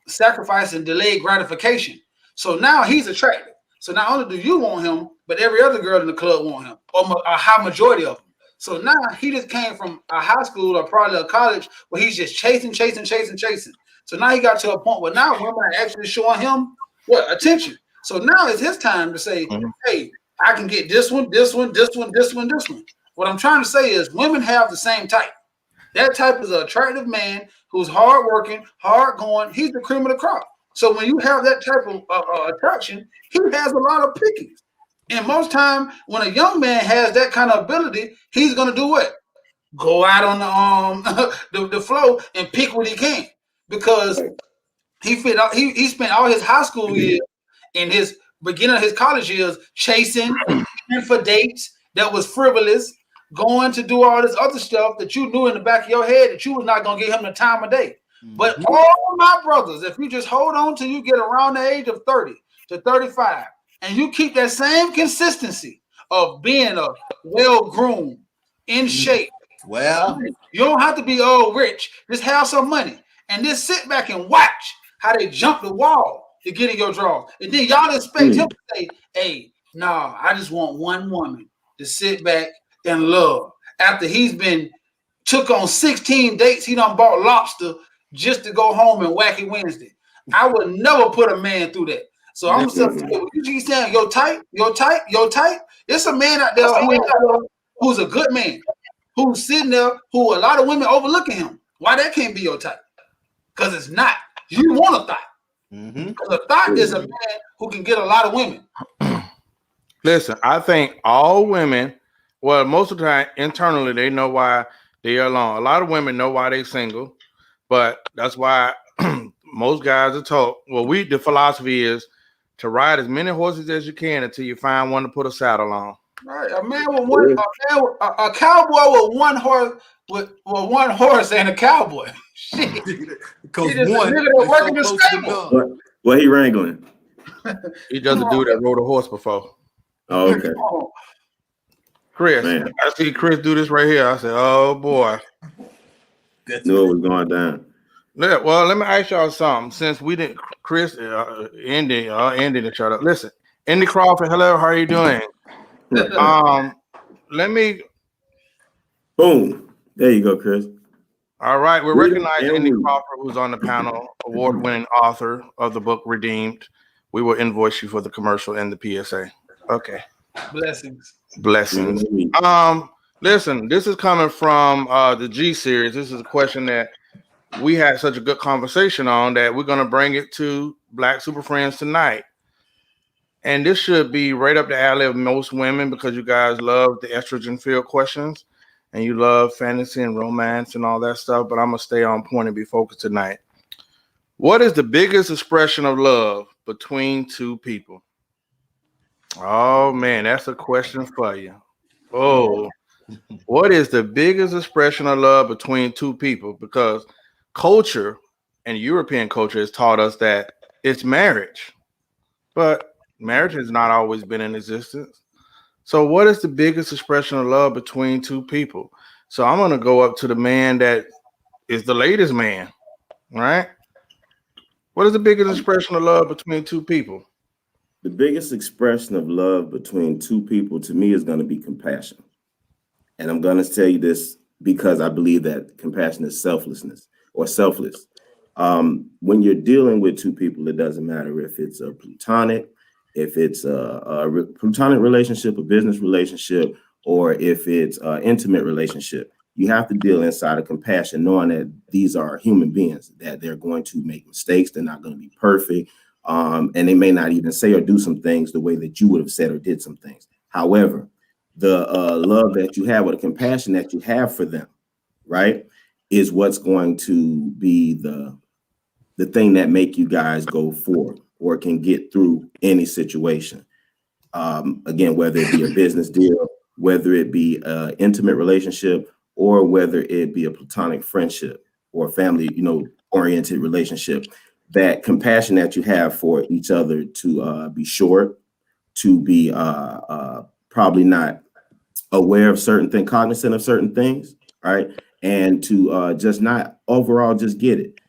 sacrifice and delayed gratification. So now he's attractive. So not only do you want him, but every other girl in the club want him, or a high majority of them. So now he just came from a high school or probably a college where he's just chasing. So now he got to a point where now women are actually showing him attention. So now it's his time to say, hey, I can get this one. What I'm trying to say is women have the same type. That type is an attractive man who's hardworking, hard going. He's the cream of the crop. So when you have that type of attraction, he has a lot of pickings. And most time, when a young man has that kind of ability, he's gonna do what? Go out on the flow and pick what he can, because he spent all his high school years and his beginning of his college years chasing for dates that was frivolous, going to do all this other stuff that you knew in the back of your head that you was not gonna give him the time of day. But all my brothers, if you just hold on till you get around the age of 30 to 35, and you keep that same consistency of being a well-groomed, in shape. Well, you don't have to be rich. Just have some money and just sit back and watch how they jump the wall to get in your drawers. And then y'all expect him to say, hey, no, I just want one woman to sit back and love. After he's been took on 16 dates, he done bought lobster just to go home and Wacky Wednesday. I would never put a man through that. So I'm saying, you keep saying your type. It's a man out there who's a good man, who's sitting there, who a lot of women overlooking him. Why that can't be your type? Because it's not. You want a thought. Because a thought is a man who can get a lot of women. Listen, I think all women, well, most of the time internally they know why they are alone. A lot of women know why they're single, but that's why most guys are told. Well, the philosophy is to ride as many horses as you can until you find one to put a saddle on. Right, a cowboy with one horse and a cowboy. Shit, because one working the stable. What he wrangling? He doesn't do that. Rode a horse before. Oh, okay. Chris, man. I see Chris do this right here. I said, "Oh boy, knew it was going down." Yeah, well, let me ask y'all something. Since we didn't, Chris, Andy didn't shut up. Listen, Andy Crawford, hello, how are you doing? Let me. Boom. There you go, Chris. All right, we're recognizing Andy Crawford, who's on the panel, award-winning author of the book Redeemed. We will invoice you for the commercial and the PSA. Okay. Blessings. Listen, this is coming from the G series. This is a question that we had such a good conversation on that we're going to bring it to Black Super Friends tonight. And this should be right up the alley of most women because you guys love the estrogen-filled questions and you love fantasy and romance and all that stuff. But I'm going to stay on point and be focused tonight. What is the biggest expression of love between two people? Oh man, that's a question for you. Oh, what is the biggest expression of love between two people? Because culture and European culture has taught us that it's marriage, but marriage has not always been in existence. So, what is the biggest expression of love between two people? So, I'm going to go up to the man that is the latest man, right? What is the biggest expression of love between two people? The biggest expression of love between two people to me is going to be compassion. And I'm going to tell you this because I believe that compassion is selflessness or selfless. When you're dealing with two people, it doesn't matter if it's a platonic, if it's a platonic relationship, a business relationship, or if it's an intimate relationship. You have to deal inside of compassion, knowing that these are human beings, that they're going to make mistakes. They're not going to be perfect. And they may not even say or do some things the way that you would have said or did some things. However, the love that you have or the compassion that you have for them, right, is what's going to be the thing that make you guys go forward or can get through any situation. Again, whether it be a business deal, whether it be an intimate relationship, or whether it be a platonic friendship or family, oriented relationship, that compassion that you have for each other to be short, to be probably not aware of certain things, cognizant of certain things, right? And to just not overall just get it,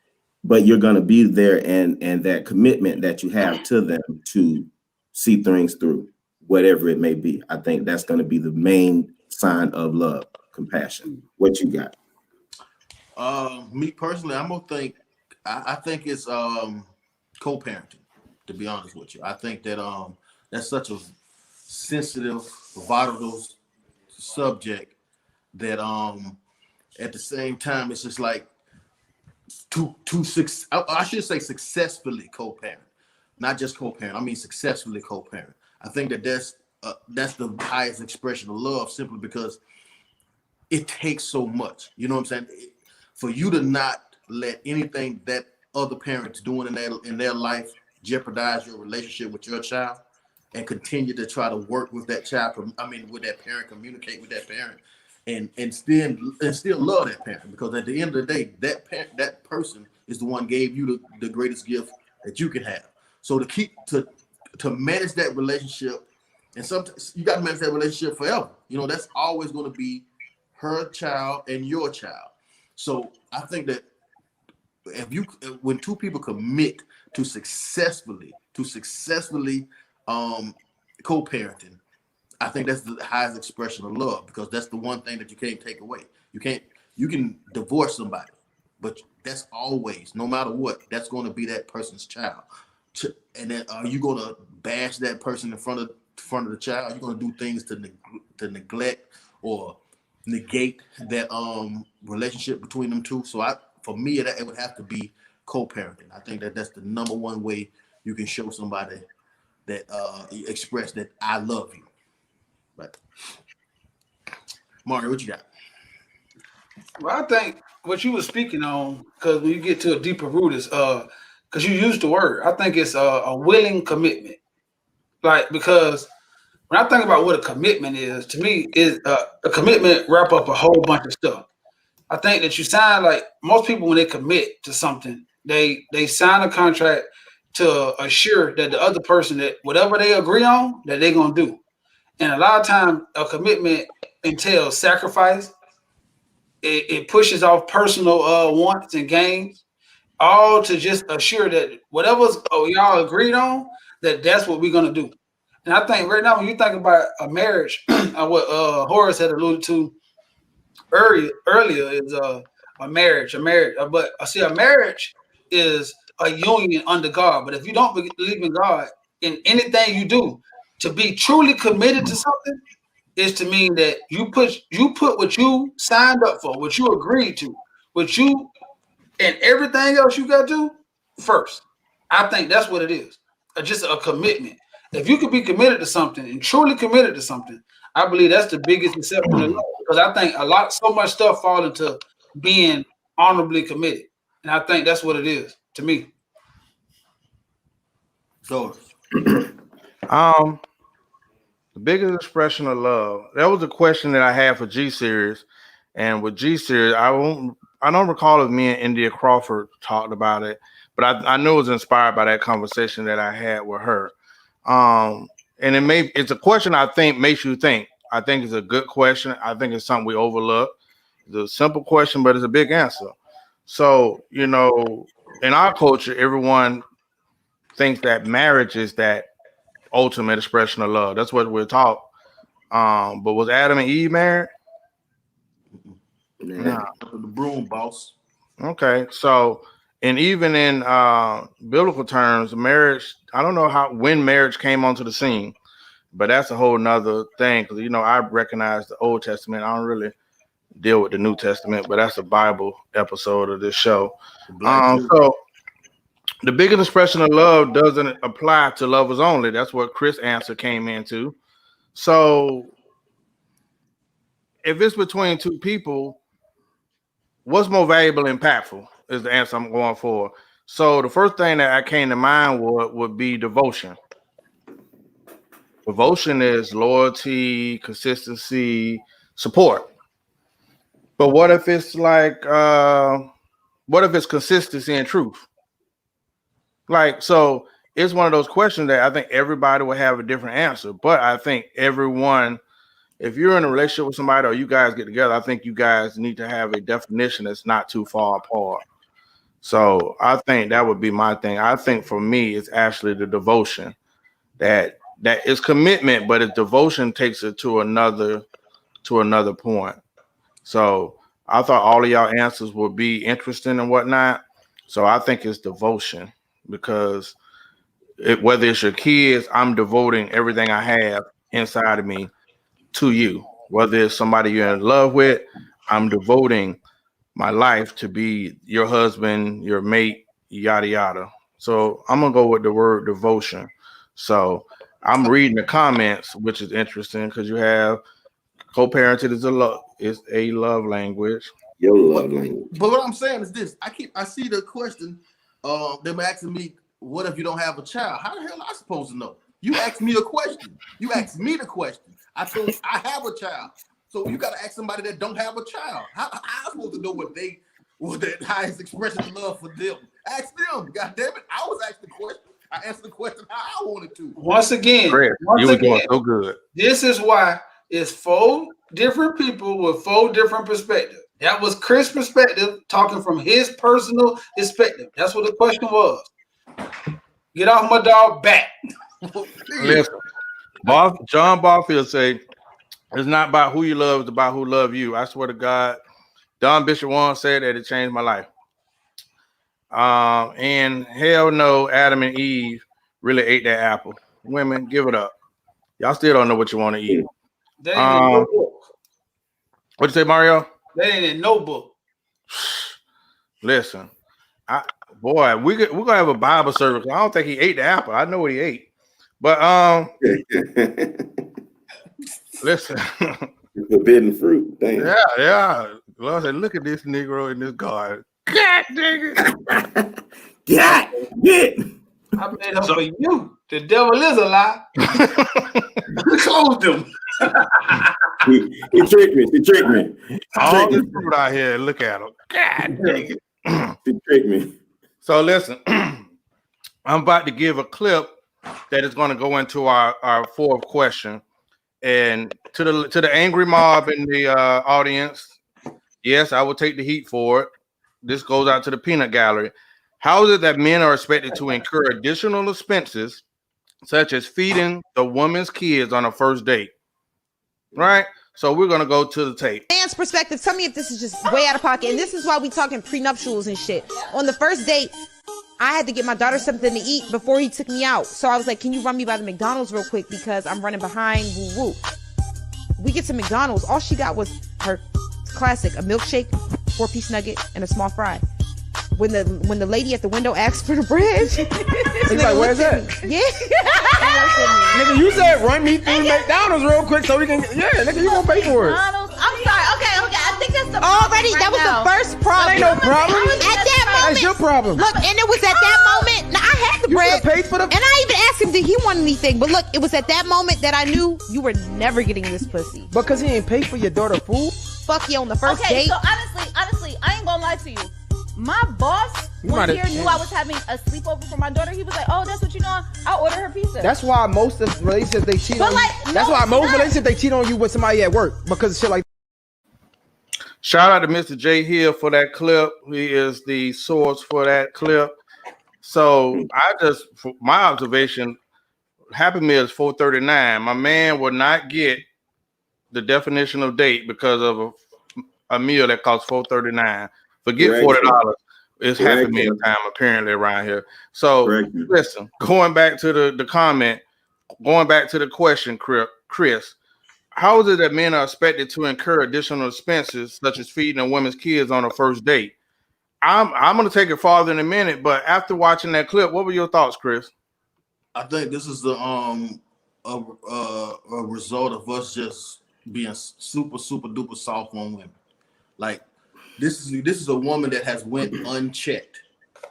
but you're going to be there and that commitment that you have to them to see things through, whatever it may be. I think that's going to be the main sign of love, compassion. What you got? Me personally, I'm gonna think. I think it's co-parenting. To be honest with you, I think that that's such a sensitive, vital subject that at the same time it's just like I should say successfully co-parent, not just co-parent. I mean successfully co-parent. I think that that's the highest expression of love, simply because it takes so much. You know what I'm saying? For you to not let anything that other parents doing in their life jeopardize your relationship with your child, and continue to try to work with that child. With that parent, communicate with that parent, and still love that parent, because at the end of the day, that person is the one gave you the greatest gift that you can have. So to manage that relationship, and sometimes you got to manage that relationship forever. That's always going to be her child and your child. So I think that when two people commit to successfully co-parenting, I think that's the highest expression of love, because that's the one thing that you can't take away. You can divorce somebody, but that's always, no matter what, that's going to be that person's child. And then are you going to bash that person in front of the child? You're going to do things to neglect or negate that relationship between them two. So for me, it would have to be co-parenting. I think that's the number one way you can show somebody that express that I love you. But Mario, what you got? Well, I think what you were speaking on, because when you get to a deeper root, is because you used the word. I think it's a willing commitment. Like, because when I think about what a commitment is, to me, is a commitment wrap up a whole bunch of stuff. I think that you sign, like most people, when they commit to something, they sign a contract to assure that the other person, that whatever they agree on, that they're gonna do. And a lot of times, a commitment entails sacrifice. It pushes off personal wants and gains, all to just assure that whatever's y'all agreed on, that's what we're gonna do. And I think right now, when you think about a marriage, what Horace had alluded to earlier is a marriage. But I see, a marriage is a union under God. But if you don't believe in God, in anything you do, to be truly committed to something is to mean that you put what you signed up for, what you agreed to, what you and everything else you got to do first. I think that's what it is. Just a commitment. If you could be committed to something and truly committed to something, I believe that's the biggest exception of love. Because I think so much stuff fall into being honorably committed. And I think that's what it is to me. So The biggest expression of love. That was a question that I had for G Series, and with G Series, I don't recall if me and India Crawford talked about it, but I know it was inspired by that conversation that I had with her. And it's a question I think makes you think. I think it's a good question. I think it's something we overlook. It's a simple question, but it's a big answer. So, in our culture, everyone thinks that marriage is that ultimate expression of love. That's what we're taught. But was Adam and Eve married? Nah. the broom boss. Okay. So, and even in biblical terms, marriage, I don't know when marriage came onto the scene, but that's a whole nother thing. Because, I recognize the Old Testament. I don't really deal with the New Testament, but that's a Bible episode of this show. So the biggest expression of love doesn't apply to lovers only. That's what Chris' answer came into. So if it's between two people, what's more valuable and impactful is the answer I'm going for. So the first thing that I came to mind would be devotion. Devotion is loyalty, consistency, support. But what if it's what if it's consistency and truth? So it's one of those questions that I think everybody will have a different answer. But I think everyone, if you're in a relationship with somebody or you guys get together, I think you guys need to have a definition that's not too far apart. So I think that would be my thing. I think for me, it's actually the devotion that is commitment, but its devotion takes it to another point. So I thought all of y'all answers would be interesting and whatnot. So I think it's devotion because whether it's your kids, I'm devoting everything I have inside of me to you. Whether it's somebody you're in love with, I'm devoting my life to be your husband, your mate, yada, yada. So I'm going to go with the word devotion. So I'm reading the comments, which is interesting because you have co-parenting is a love language. Your love language. But what I'm saying is this: I see the question. Them asking me, "What if you don't have a child?" How the hell am I supposed to know? You asked me a question. You asked me the question. I told you I have a child. So you got to ask somebody that don't have a child. How am I supposed to know what the highest expression of love for them? Ask them. God damn it! I was asked the question. I answered the question how I wanted to. Once again, you were doing so good. This is why it's 4 different people with 4 different perspectives. That was Chris' perspective, talking from his personal perspective. That's what the question was. Get off my dog back. Listen, John Barfield say it's not about who you love, it's about who love you. I swear to God, Don Bishop once said that it changed my life. And hell no, Adam and Eve really ate that apple. Women, give it up. Y'all still don't know what you want to eat. They ain't in no book. What'd you say, Mario? They ain't in no book. Listen, we're gonna have a Bible service. I don't think he ate the apple. I know what he ate, but listen, Forbidden fruit. Damn. Yeah. Well, I said, look at this Negro in this garden. God dang it! Get. I made up for you. The devil is a lie. Closed him. He tricked me. All this fruit out here, look at him. God dang it. He tricked me. So listen, I'm about to give a clip that is going to go into our fourth question. And to the angry mob in the audience, yes, I will take the heat for it. This goes out to the peanut gallery. How is it that men are expected to incur additional expenses, such as feeding the woman's kids on a first date? Right? So we're going to go to the tape. Man's perspective, tell me if this is just way out of pocket. And this is why we talking prenuptials and shit. On the first date, I had to get my daughter something to eat before he took me out. So I was like, can you run me by the McDonald's real quick? Because I'm running behind, woo woo. We get to McDonald's. All she got was her classic, a milkshake, 4-piece nugget, and a small fry. When the lady at the window asked for the bread, He's like, where's that? Yeah. Nigga, you said run me through McDonald's real quick so we can. Yeah, nigga, you gonna pay for it. I'm sorry. Okay. I think that's the Already, that was the first problem. That ain't no problem. At that moment, That's your problem. look, and it was at that moment. Now I had the You bread, should have paid for the. and I even did he want anything. But look, it was at that moment that I knew you were never getting this pussy. Because he ain't pay for your daughter food. Fuck you on the first Okay, date. so honestly, I ain't gonna lie to you. My boss You one mighta- year knew I was having a sleepover for my daughter. He was like, "Oh, that's what you know. I'll order her pizza." That's why most of relationships they cheat But on like, you. That's no, why it's most not. relationships they cheat on you with somebody at work because of shit like Shout out to Mr. J Hill for that clip. He is the source for that clip. So I just, for my observation, Happy Meal is $4.39. My man will not get the definition of date because of a meal that costs $4.39. Forget Correct. $40. It's Happy Correct. Meal time apparently around here. So Correct. listen, going back to the comment, going back to the question, Chris, how is it that men are expected to incur additional expenses such as feeding a woman's kids on a first date? I'm going to take it farther in a minute, but after watching that clip, what were your thoughts, Chris? I think this is the a result of us just being super duper soft on women. Like this is a woman that has went unchecked.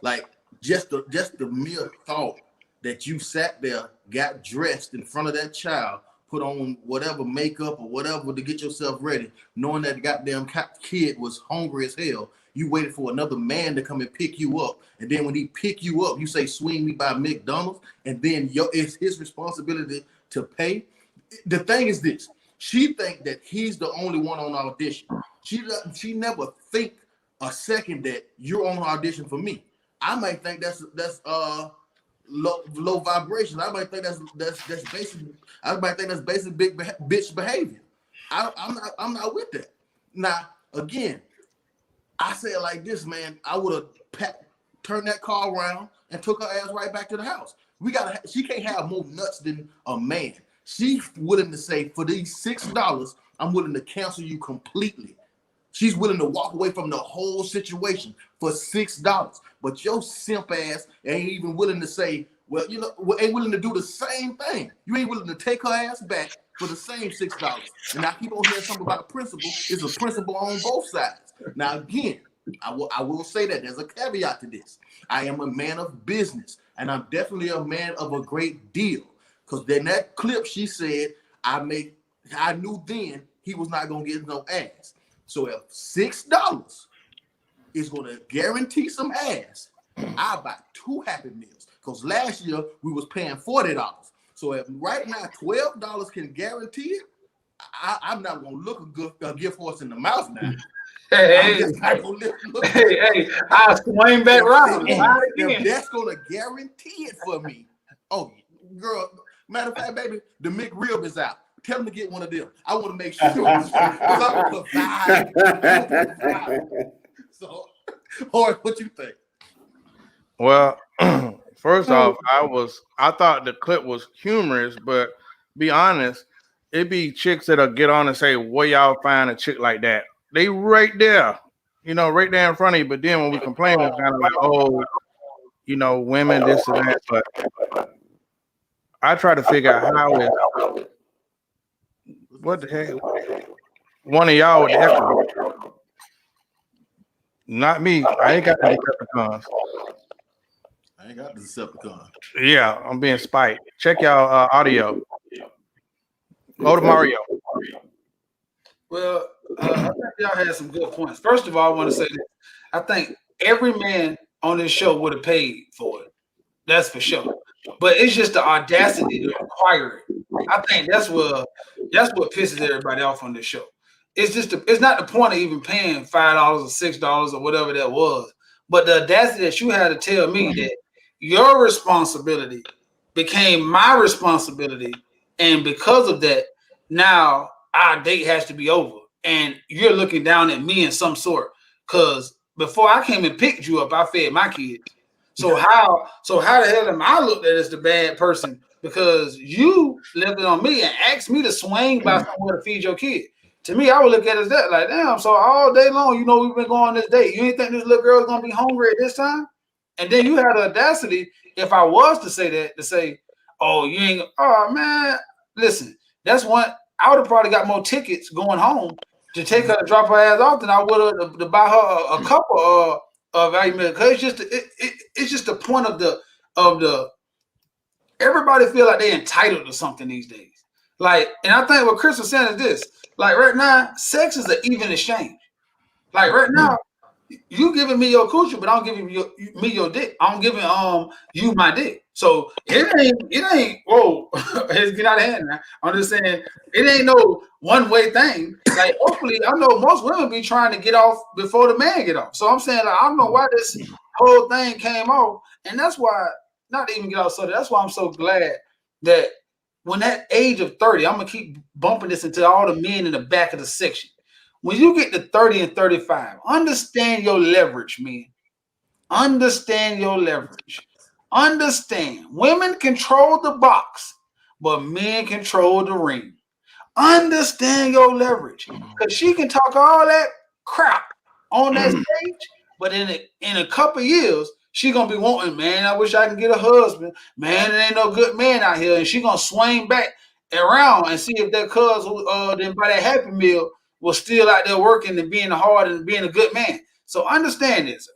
Like just the mere thought that you sat there, got dressed in front of that child, put on whatever makeup or whatever to get yourself ready, knowing that the goddamn kid was hungry as hell. You waited for another man to come and pick you up. And then when he pick you up, you say, swing me by McDonald's. And then it's his responsibility to pay. The thing is this. She think that he's the only one on audition. She never think a second that you're on audition for me. I might think that's low vibrations. I might think that's basic. I might think that's basic big bitch behavior. I'm not with that. Now, again, I say it like this, man. I would have turned that car around and took her ass right back to the house. She can't have more nuts than a man. She's willing to say, for these $6, I'm willing to cancel you completely. She's willing to walk away from the whole situation for $6. But your simp ass ain't even willing to say, well, ain't willing to do the same thing. You ain't willing to take her ass back for the same $6. And I keep on hearing something about principle. It's a principle on both sides. Now, again, I will say that there's a caveat to this. I am a man of business, and I'm definitely a man of a great deal. Because in that clip, she said, I knew then he was not going to get no ass. So if $6 is going to guarantee some ass, I'll buy 2 Happy Meals. Because last year, we was paying $40. So if right now $12 can guarantee it, I'm not going to look a gift horse in the mouth now. Hey, I'll swing back round. If that's going to guarantee it for me. Oh, girl, matter of fact, baby, the McRib is out. Tell them to get one of them. I want to make sure because I'm going to provide. So, Horace, what you think? Well, first off, I thought the clip was humorous, but be honest, it be chicks that'll get on and say, where y'all find a chick like that? They right there, right there in front of you. But then when we complain, it's kind of like, oh, women, this and that. But I try to figure out how it. What the heck? One of y'all with the echo. Not me. I ain't got the Decepticons. I ain't got the Decepticon. Yeah, I'm being spiked. Check y'all audio. Go to Mario. Well, I think y'all had some good points. First of all, I want to say this. I think every man on this show would have paid for it. That's for sure. But it's just the audacity to require it. I think that's what pisses everybody off on this show. It's not the point of even paying $5 or $6 or whatever that was. But the audacity that you had to tell me that your responsibility became my responsibility, and because of that, now our date has to be over. And you're looking down at me in some sort. Because before I came and picked you up, I fed my kids. So how the hell am I looked at as the bad person? Because you left it on me and asked me to swing by somewhere to feed your kid. To me, I would look at it as that, like, damn, so all day long, we've been going on this date. You ain't think this little girl's gonna be hungry at this time? And then you had the audacity, if I was to say that, to say, oh, you ain't, oh man, listen, that's one, I would have probably got more tickets going home to take her to drop her ass off than I would have to buy her a couple of value meal. Because it's just the point of the everybody feel like they're entitled to something these days. Like, and I think what Chris was saying is this: like right now, sex is an even exchange. Like right now, you giving me your coochie, but I'm giving me your dick. I'm giving you my dick. So it ain't whoa, it's get out of hand now. I'm just saying it ain't no one-way thing. Like hopefully, I know most women be trying to get off before the man get off. So I'm saying like, I don't know why this whole thing came off, and that's why not to even get off. So that's why I'm so glad that when that age of 30, I'm gonna keep bumping this into all the men in the back of the section. When you get to 30 and 35, understand your leverage, man. Understand your leverage. Understand. Women control the box, but men control the ring. Understand your leverage. Because she can talk all that crap on that stage, but in a couple years, she gonna be wanting, man, I wish I can get a husband. Man, there ain't no good man out here. And she gonna swing back around and see if that cuz then buy that Happy Meal was still out there working and being hard and being a good man. So understand this.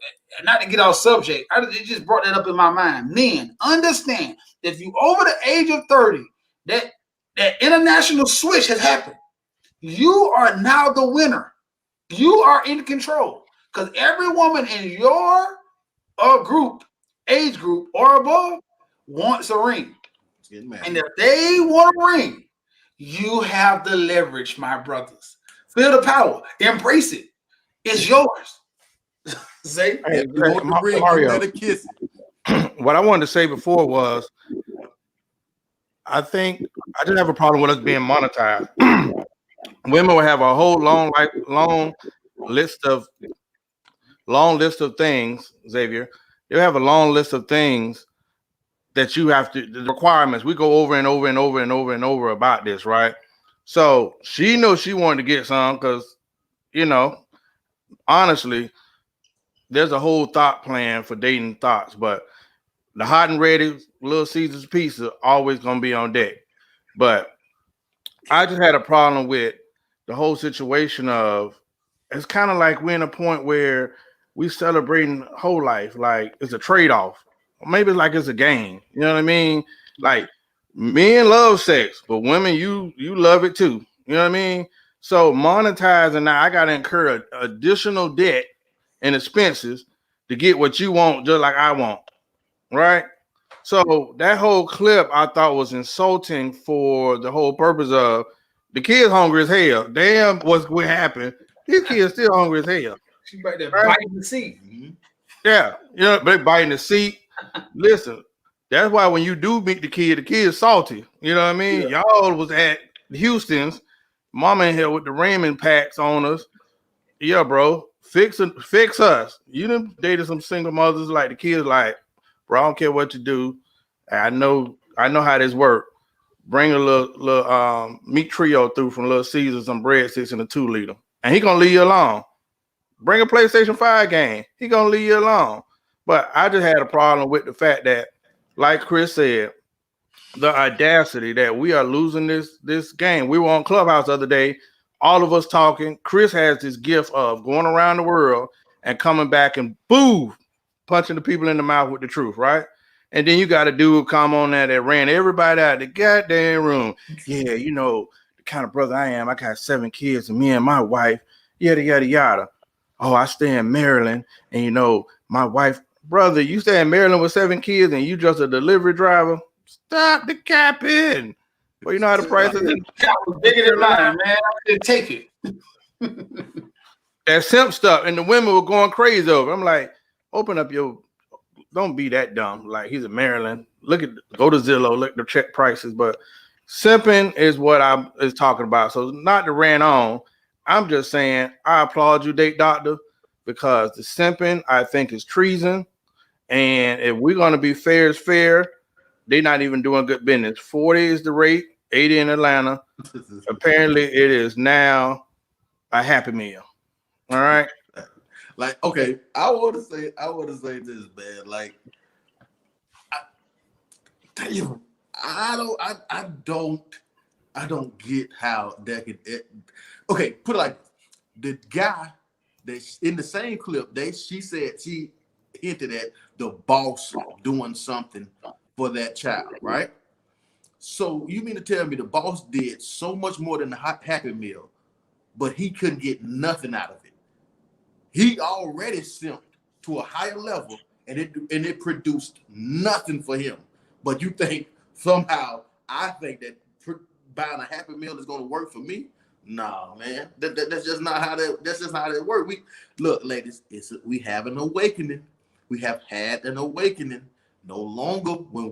Not to get off subject, it just brought that up in my mind. Men, understand that if you over the age of 30, that international switch has happened. You are now the winner. You are in control. Because every woman in your age group or above wants a ring. And if they want a ring, you have the leverage, my brothers. Feel the power. Embrace it. It's yours. Say, Hey, Mario. Better kiss it. What I wanted to say before was, I think I just have a problem with us being monetized. Women will have a whole long list of things, Xavier. They'll have a long list of things that you have to, the requirements. We go over and over and over and over and over about this, right? So she knows she wanted to get some because, honestly, there's a whole thought plan for dating thoughts, but the hot and ready Little Caesars pizza always gonna be on deck. But I just had a problem with the whole situation of, it's kind of like we're in a point where we celebrating whole life like it's a trade-off. Or maybe it's like it's a game. You know what I mean? Like men love sex, but women, you love it too. You know what I mean? So monetizing now, I gotta incur additional debt and expenses to get what you want, just like I want, right? So that whole clip I thought was insulting for the whole purpose of the kid's hungry as hell. Damn, what's what happened? These kids still hungry as hell. She right there right? biting the seat. Yeah, but they biting the seat. Listen, that's why when you do meet the kid's salty. You know what I mean? Yeah. Y'all was at Houston's, mama in here with the Raymond packs on us. Yeah, bro. Fix us. You done dated some single mothers like the kids like, bro, I don't care what you do. I know how this work. Bring a little meat trio through from Little Caesars, some breadsticks in a 2-liter. And he gonna leave you alone. Bring a PlayStation 5 game. He gonna leave you alone. But I just had a problem with the fact that, like Chris said, the audacity that we are losing this game. We were on Clubhouse the other day, all of us talking. Chris has this gift of going around the world and coming back and boo, punching the people in the mouth with the truth, right? And then you got a dude come on there that ran everybody out of the goddamn room. Yeah, the kind of brother I am. I got 7 kids and me and my wife, yada, yada, yada. Oh, I stay in Maryland and, my wife, brother, you stay in Maryland with 7 kids and you just a delivery driver? Stop the capping. Well, you know how the price is. That was bigger than mine, man. I couldn't take it. That simp stuff, and the women were going crazy over. I'm like, open up don't be that dumb. Like, he's in Maryland. Go to Zillow, look at the check prices. But simping is what I'm talking about. So not to rant on. I'm just saying I applaud you, Date Doctor, because the simping I think is treason. And if we're gonna be fair is fair, they're not even doing good business. 40 is the rate, 80 in Atlanta. Apparently, it is now a Happy Meal. All right. Like, okay, I want to say this, man. Like, I don't get how that could. Okay, put it like the guy that in the same clip, she said she hinted at the boss doing something for that child, right? So you mean to tell me the boss did so much more than the Happy Meal, but he couldn't get nothing out of it? He already simped to a higher level, and it produced nothing for him. But you think somehow I think that buying a Happy Meal is going to work for me? No, man. That's just not how that works. Look, ladies, we have an awakening. We have had an awakening. No longer when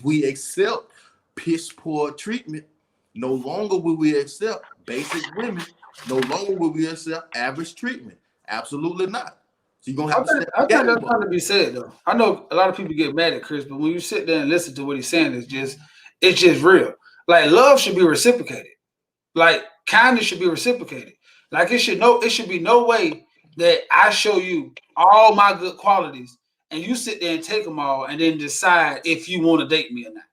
we accept piss poor treatment. No longer will we accept basic women. No longer will we accept average treatment. Absolutely not. So you're gonna have to. I think that's trying to be said though. I know a lot of people get mad at Chris, but when you sit there and listen to what he's saying, it's just real. Like love should be reciprocated. Like kindness should be reciprocated. Like it should be no way that I show you all my good qualities and you sit there and take them all and then decide if you want to date me or not.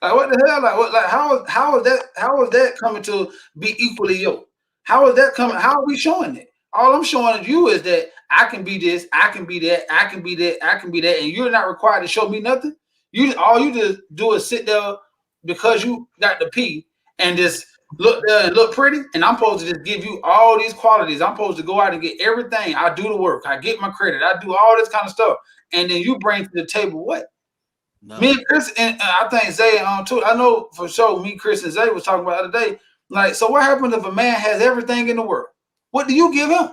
Like what the hell? Like what? Like how is that coming to be equally yoked? How is that coming? How are we showing it? All I'm showing you is that I can be this, I can be that, I can be that, I can be that, and you're not required to show me nothing. All you just do is sit there because you got the P and just look there and look pretty, and I'm supposed to just give you all these qualities. I'm supposed to go out and get everything. I do the work. I get my credit. I do all this kind of stuff, and then you bring to the table what? No. Me and Chris, and I think Zay too. I know for sure. Me, Chris, and Zay was talking about the other day. Like, so what happens if a man has everything in the world? What do you give him?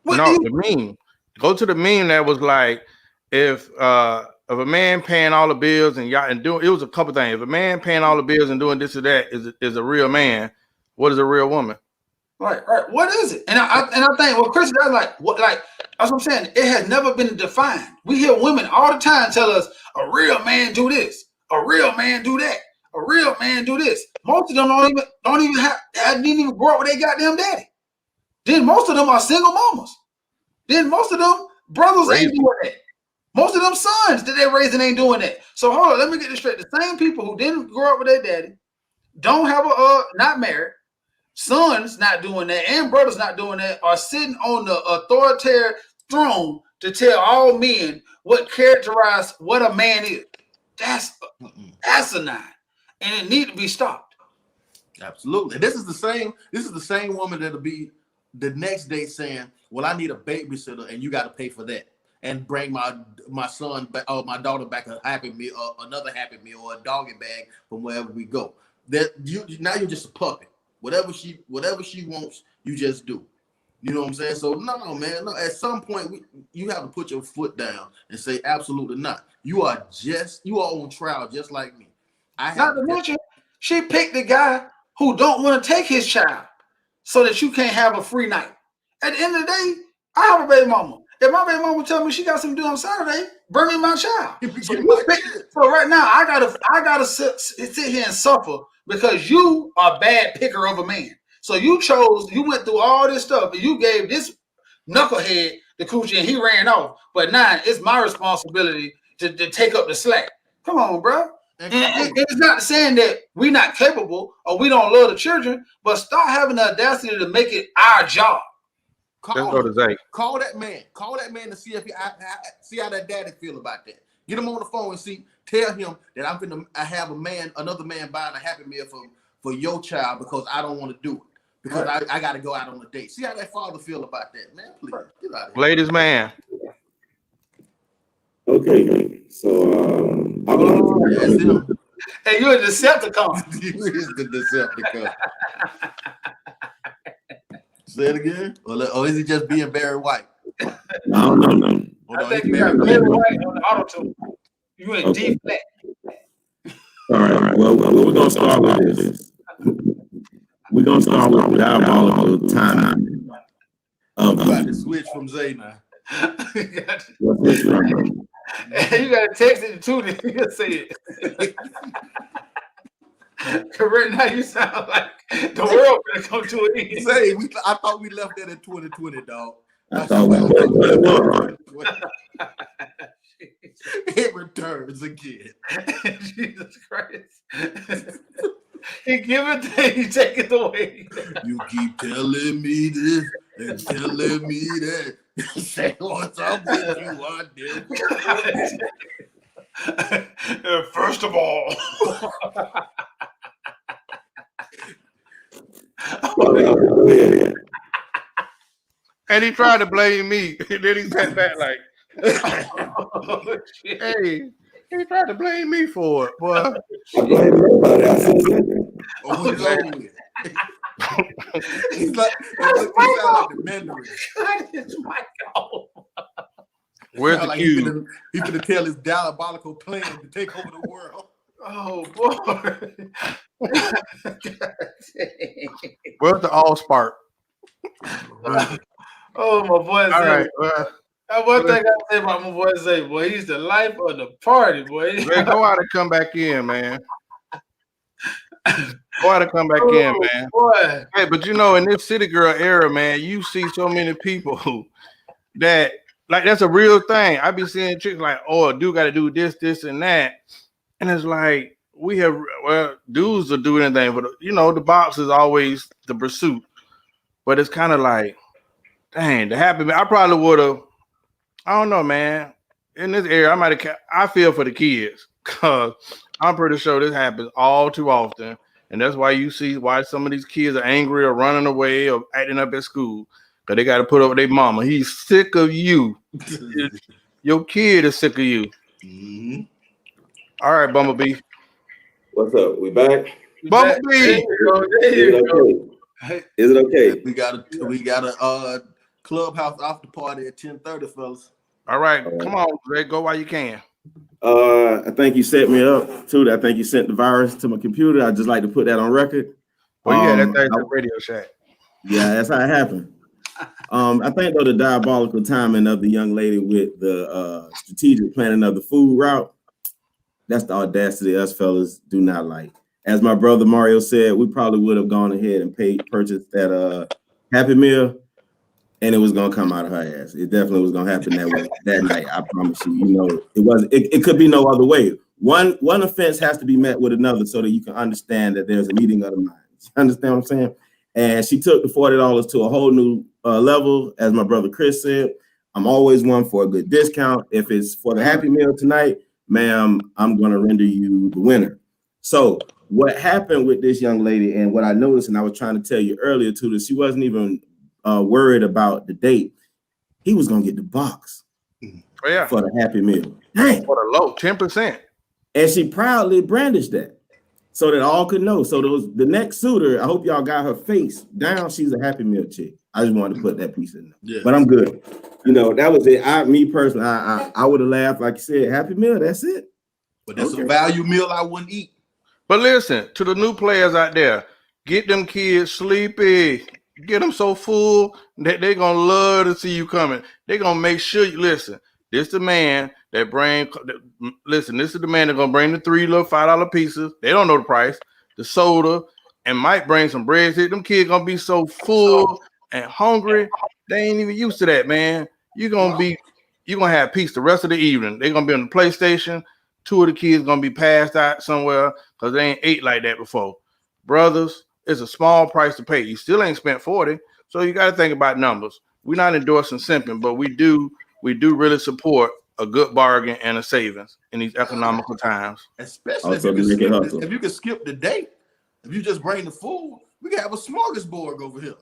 The meme. Go to the meme that was like, if a man paying all the bills and doing, it was a couple things. If a man paying all the bills and doing this or that is a real man, what is a real woman? Right. What is it? And I think, well, Chris, that's like what, like that's what I'm saying. It has never been defined. We hear women all the time tell us a real man do this, a real man do that, a real man do this. Most of them didn't even grow up with their goddamn daddy. Then most of them are single mamas. Then most of them brothers ain't doing that. Most of them sons that they're raising ain't doing that. So hold on, let me get this straight. The same people who didn't grow up with their daddy, don't have not married, sons not doing that, and brothers not doing that, are sitting on the authoritarian throne to tell all men what characterizes what a man is. That's asinine, and it need to be stopped. Absolutely. This is the same woman that'll be the next day saying, well, I need a babysitter and you got to pay for that, and bring my son back, or my daughter back a Happy Meal, or another Happy Meal, or a doggy bag from wherever we go. That now you're just a puppet. Whatever she wants, you just do. You know what I'm saying? So no, man. No, at some point you have to put your foot down and say absolutely not. You are on trial just like me. Not to mention, she picked the guy who don't want to take his child so that you can't have a free night. At the end of the day, I have a baby mama. If my baby mama tell me she got something to do on Saturday, bring me my child. So right now, I gotta sit here and suffer because you are a bad picker of a man. So you went through all this stuff and you gave this knucklehead the coochie and he ran off. But now it's my responsibility to take up the slack. Come on, bro. And it's not saying that we're not capable or we don't love the children, but start having the audacity to make it our job. Call that man. Call that man to see see how that daddy feel about that. Get him on the phone and tell him that I have another man buying a Happy Meal for your child because I don't want to do it. Because I got to go out on a date. See how that father feel about that, man. Please get out of here. Ladies, man. Okay, so hey, you're a Decepticon. You is the Decepticon. Say it again, or is he just being Barry White? No. I think you got Barry White on the auto tune. You in D flat. All right. Well, we're gonna start with this. We're gonna start with the diabolical time. I'm about to switch from Zay now. You gotta text it to him. You say it. Right now, you sound like the world gonna come to an end. Zay, I thought we left that in 2020, dog. I thought we were. It returns again. Jesus Christ. He give it thing, you take it away. You keep telling me this and telling me that. Say what's up with you, First of all, And he tried to blame me. And then he sat back like, oh, shit. hey, he tried to blame me for it, boy. I blame nobody. I said something. Oh, it's over with. He's like, he sound like the Mandarin. Cut his mic off. Where's the Sound like cue? he finna tell his diabolical plan to take over the world. Oh boy. Where's the all spark? Oh, my boy. All right. That one thing I say about my boy Zay, boy, he's the life of the party, boy. Man, go out and come back in, man. Go out and come back in, man. Boy. Hey, but you know, in this city girl era, man, you see so many people that like that's a real thing. I be seeing chicks like, oh, a dude got to do this, this, and that, and it's like dudes will do anything, but you know, the box is always the pursuit. But it's kind of like, dang, the happy man. I probably would have. I don't know, man. In this area, I feel for the kids because I'm pretty sure this happens all too often. And that's why you see why some of these kids are angry or running away or acting up at school because they got to put up with their mama. He's sick of you. Your kid is sick of you. Mm-hmm. All right, Bumblebee. What's up? We back? Bumblebee. There you go. Is it okay? We got a clubhouse after party at 10:30, fellas. All right, come on, Ray. Go while you can. I think you set me up too. I think you sent the virus to my computer. I just like to put that on record. Well, yeah, that thing's a Radio Shack. Yeah, that's how it happened. I think though the diabolical timing of the young lady with the strategic planning of the food route, that's the audacity us fellas do not like. As my brother Mario said, we probably would have gone ahead and purchased that Happy Meal, and it was gonna come out of her ass. It definitely was gonna happen that way that night. I promise you. You know, it could be no other way. One offense has to be met with another so that you can understand that there's a meeting of the minds. You understand what I'm saying? And she took the $40 to a whole new level, as my brother Chris said. I'm always one for a good discount. If it's for the Happy Meal tonight, ma'am, I'm gonna render you the winner. So what happened with this young lady, and what I noticed, and I was trying to tell you earlier too, that she wasn't even worried about the date. He was gonna get the box for the Happy Meal. Dang. For the low, 10%. And she proudly brandished that so that all could know. So the next suitor, I hope y'all got her face down. She's a Happy Meal chick. I just wanted to put that piece in there. Yeah. But I'm good. You know, that was it. Me personally, I would have laughed, like you said, Happy Meal, that's it. But that's a value meal I wouldn't eat. But listen, to the new players out there, get them kids sleepy. Get them so full that they're going to love to see you coming. They're going to make sure you listen. This is the man that this is the man that's going to bring the 3 little $5 pieces. They don't know the price. The soda, and might bring some bread. Them kids going to be so full and hungry. They ain't even used to that, man. You're going to have peace the rest of the evening. They're going to be on the PlayStation. 2 of the kids going to be passed out somewhere because they ain't ate like that before. Brothers, it's a small price to pay. You still ain't spent 40, so you got to think about numbers. We're not endorsing simping, but we do really support a good bargain and a savings in these economical times. Especially if you can skip the date. If you just bring the food, we can have a smorgasbord over here.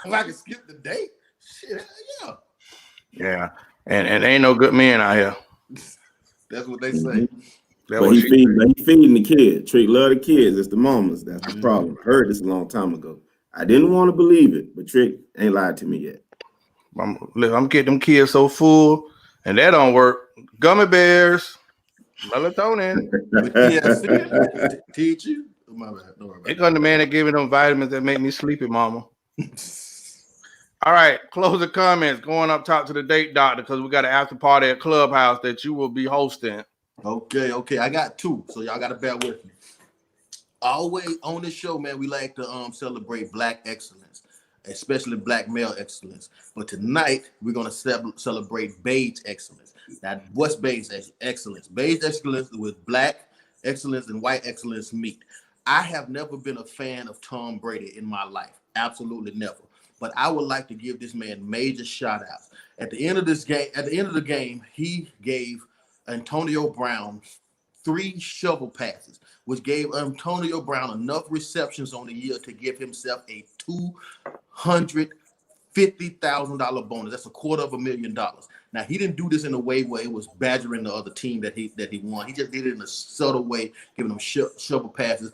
If I can skip the date, shit, yeah. Yeah, and ain't no good men out here. That's what they say. But he feeding the kid. Trick love the kids. It's the mamas. That's the problem. I heard this a long time ago. I didn't want to believe it, but Trick ain't lied to me yet. I'm getting them kids so full, and that don't work. Gummy bears, melatonin. Yeah, teach you. Oh, my bad. No, They come the man that giving them vitamins that make me sleepy, mama. All right, closing comments going up top to the date doctor because we got an after party at Clubhouse that you will be hosting. Okay. I got 2, so y'all got to bear with me. Always on this show, man, we like to celebrate Black excellence, especially Black male excellence. But tonight, we're going to celebrate beige excellence. Now, what's beige excellence? Beige excellence with Black excellence and white excellence meet. I have never been a fan of Tom Brady in my life. Absolutely never. But I would like to give this man major shout outs. At the end of the game, he gave Antonio Brown 3 shovel passes, which gave Antonio Brown enough receptions on the year to give himself a $250,000 bonus. That's $250,000. Now, he didn't do this in a way where it was badgering the other team that he won. He just did it in a subtle way, giving them shovel passes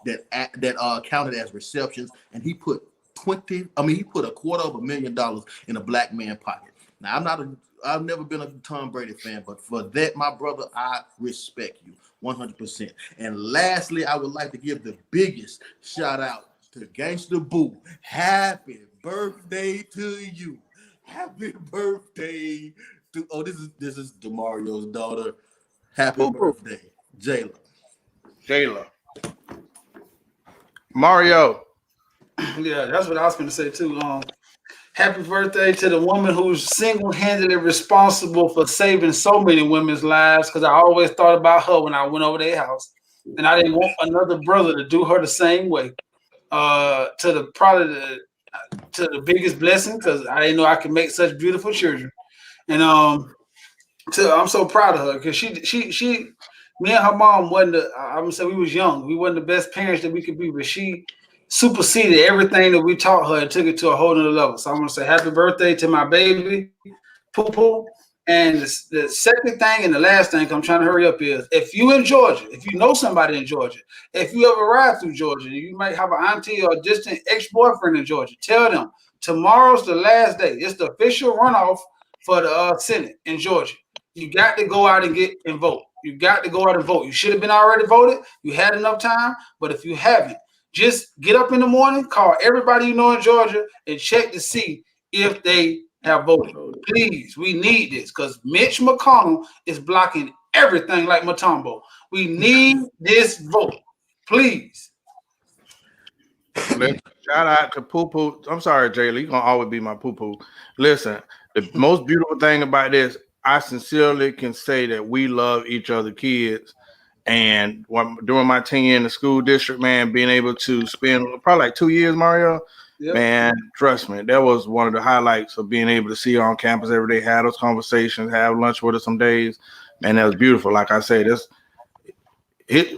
that counted as receptions, and he put $250,000 in a black man's pocket. Now, I've never been a Tom Brady fan, but for that, my brother, I respect you 100%. And lastly, I would like to give the biggest shout out to Gangsta Boo. Happy birthday to you. Happy birthday to this is DeMario's daughter. Happy birthday, Jayla. Mario. Yeah, that's what I was going to say too. Happy birthday to the woman who's single-handedly responsible for saving so many women's lives, because I always thought about her when I went over their house, and I didn't want another brother to do her the same way. To the biggest blessing, because I didn't know I could make such beautiful children, and I'm so proud of her, because she me and her mom wasn't I'm gonna say we was young, we wasn't the best parents that we could be, but she superseded everything that we taught her and took it to a whole nother level. So I'm gonna say happy birthday to my baby, Poo Poo. And the second thing and the last thing, I'm trying to hurry up, is if you in Georgia, if you know somebody in Georgia, if you ever ride through Georgia, you might have an auntie or a distant ex-boyfriend in Georgia, tell them tomorrow's the last day. It's the official runoff for the Senate in Georgia. You got to go out and get and vote. You got to go out and vote. You should have been already voted. You had enough time, but if you haven't, just get up in the morning, call everybody you know in Georgia, and check to see if they have voted. Please, we need this, because Mitch McConnell is blocking everything like Matumbo. We need this vote. Please. Shout out to Poo Poo. I'm sorry, Jayla. You're going to always be my Poo Poo. Listen, the most beautiful thing about this, I sincerely can say that we love each other kids. And during my tenure in the school district, man, being able to spend probably like 2 years, Mario, yep. Man, trust me, that was one of the highlights of being able to see her on campus every day, have those conversations, have lunch with her some days. Man, that was beautiful. Like I said,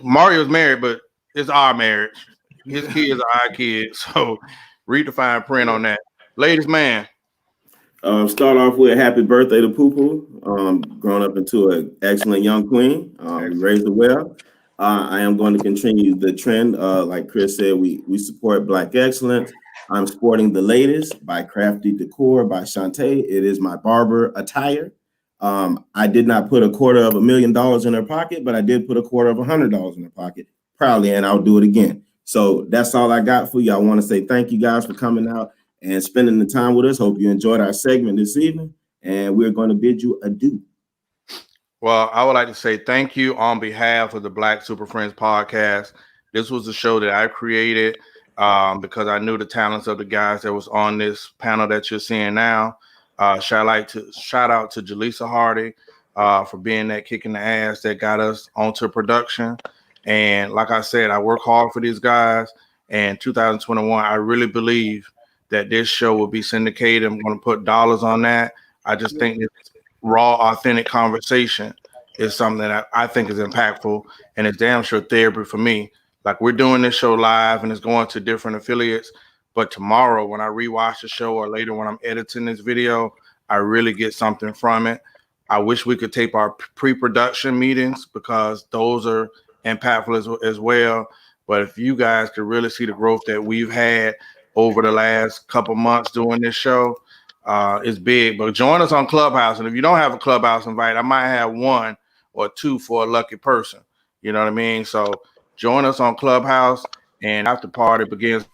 Mario's married, but it's our marriage. His kids are our kids. So read the fine print on that. Ladies, man. Start off with happy birthday to Poo Poo. Grown up into an excellent young queen. Raised her well. I am going to continue the trend. Like Chris said, we support Black excellence. I'm sporting the latest by Crafty Decor by Shantae. It is my barber attire. I did not put $250,000 in her pocket, but I did put $250,000 in her pocket proudly, and I'll do it again. So that's all I got for you. I want to say thank you guys for coming out and spending the time with us. Hope you enjoyed our segment this evening, and we're going to bid you adieu. Well, I would like to say thank you on behalf of the Black Super Friends podcast. This was a show that I created because I knew the talents of the guys that was on this panel that you're seeing now. Shout out to Jaleesa Hardy for being that kick in the ass that got us onto production. And like I said, I work hard for these guys. And 2021, I really believe that this show will be syndicated. I'm going to put dollars on that. I just think this raw, authentic conversation is something that I think is impactful, and it's damn sure therapy for me. Like, we're doing this show live and it's going to different affiliates, but tomorrow when I rewatch the show or later when I'm editing this video, I really get something from it. I wish we could tape our pre-production meetings because those are impactful as well. But if you guys could really see the growth that we've had over the last couple months doing this show, it's big. But join us on Clubhouse. And if you don't have a Clubhouse invite, I might have 1 or 2 for a lucky person. You know what I mean? So join us on Clubhouse, and after party begins.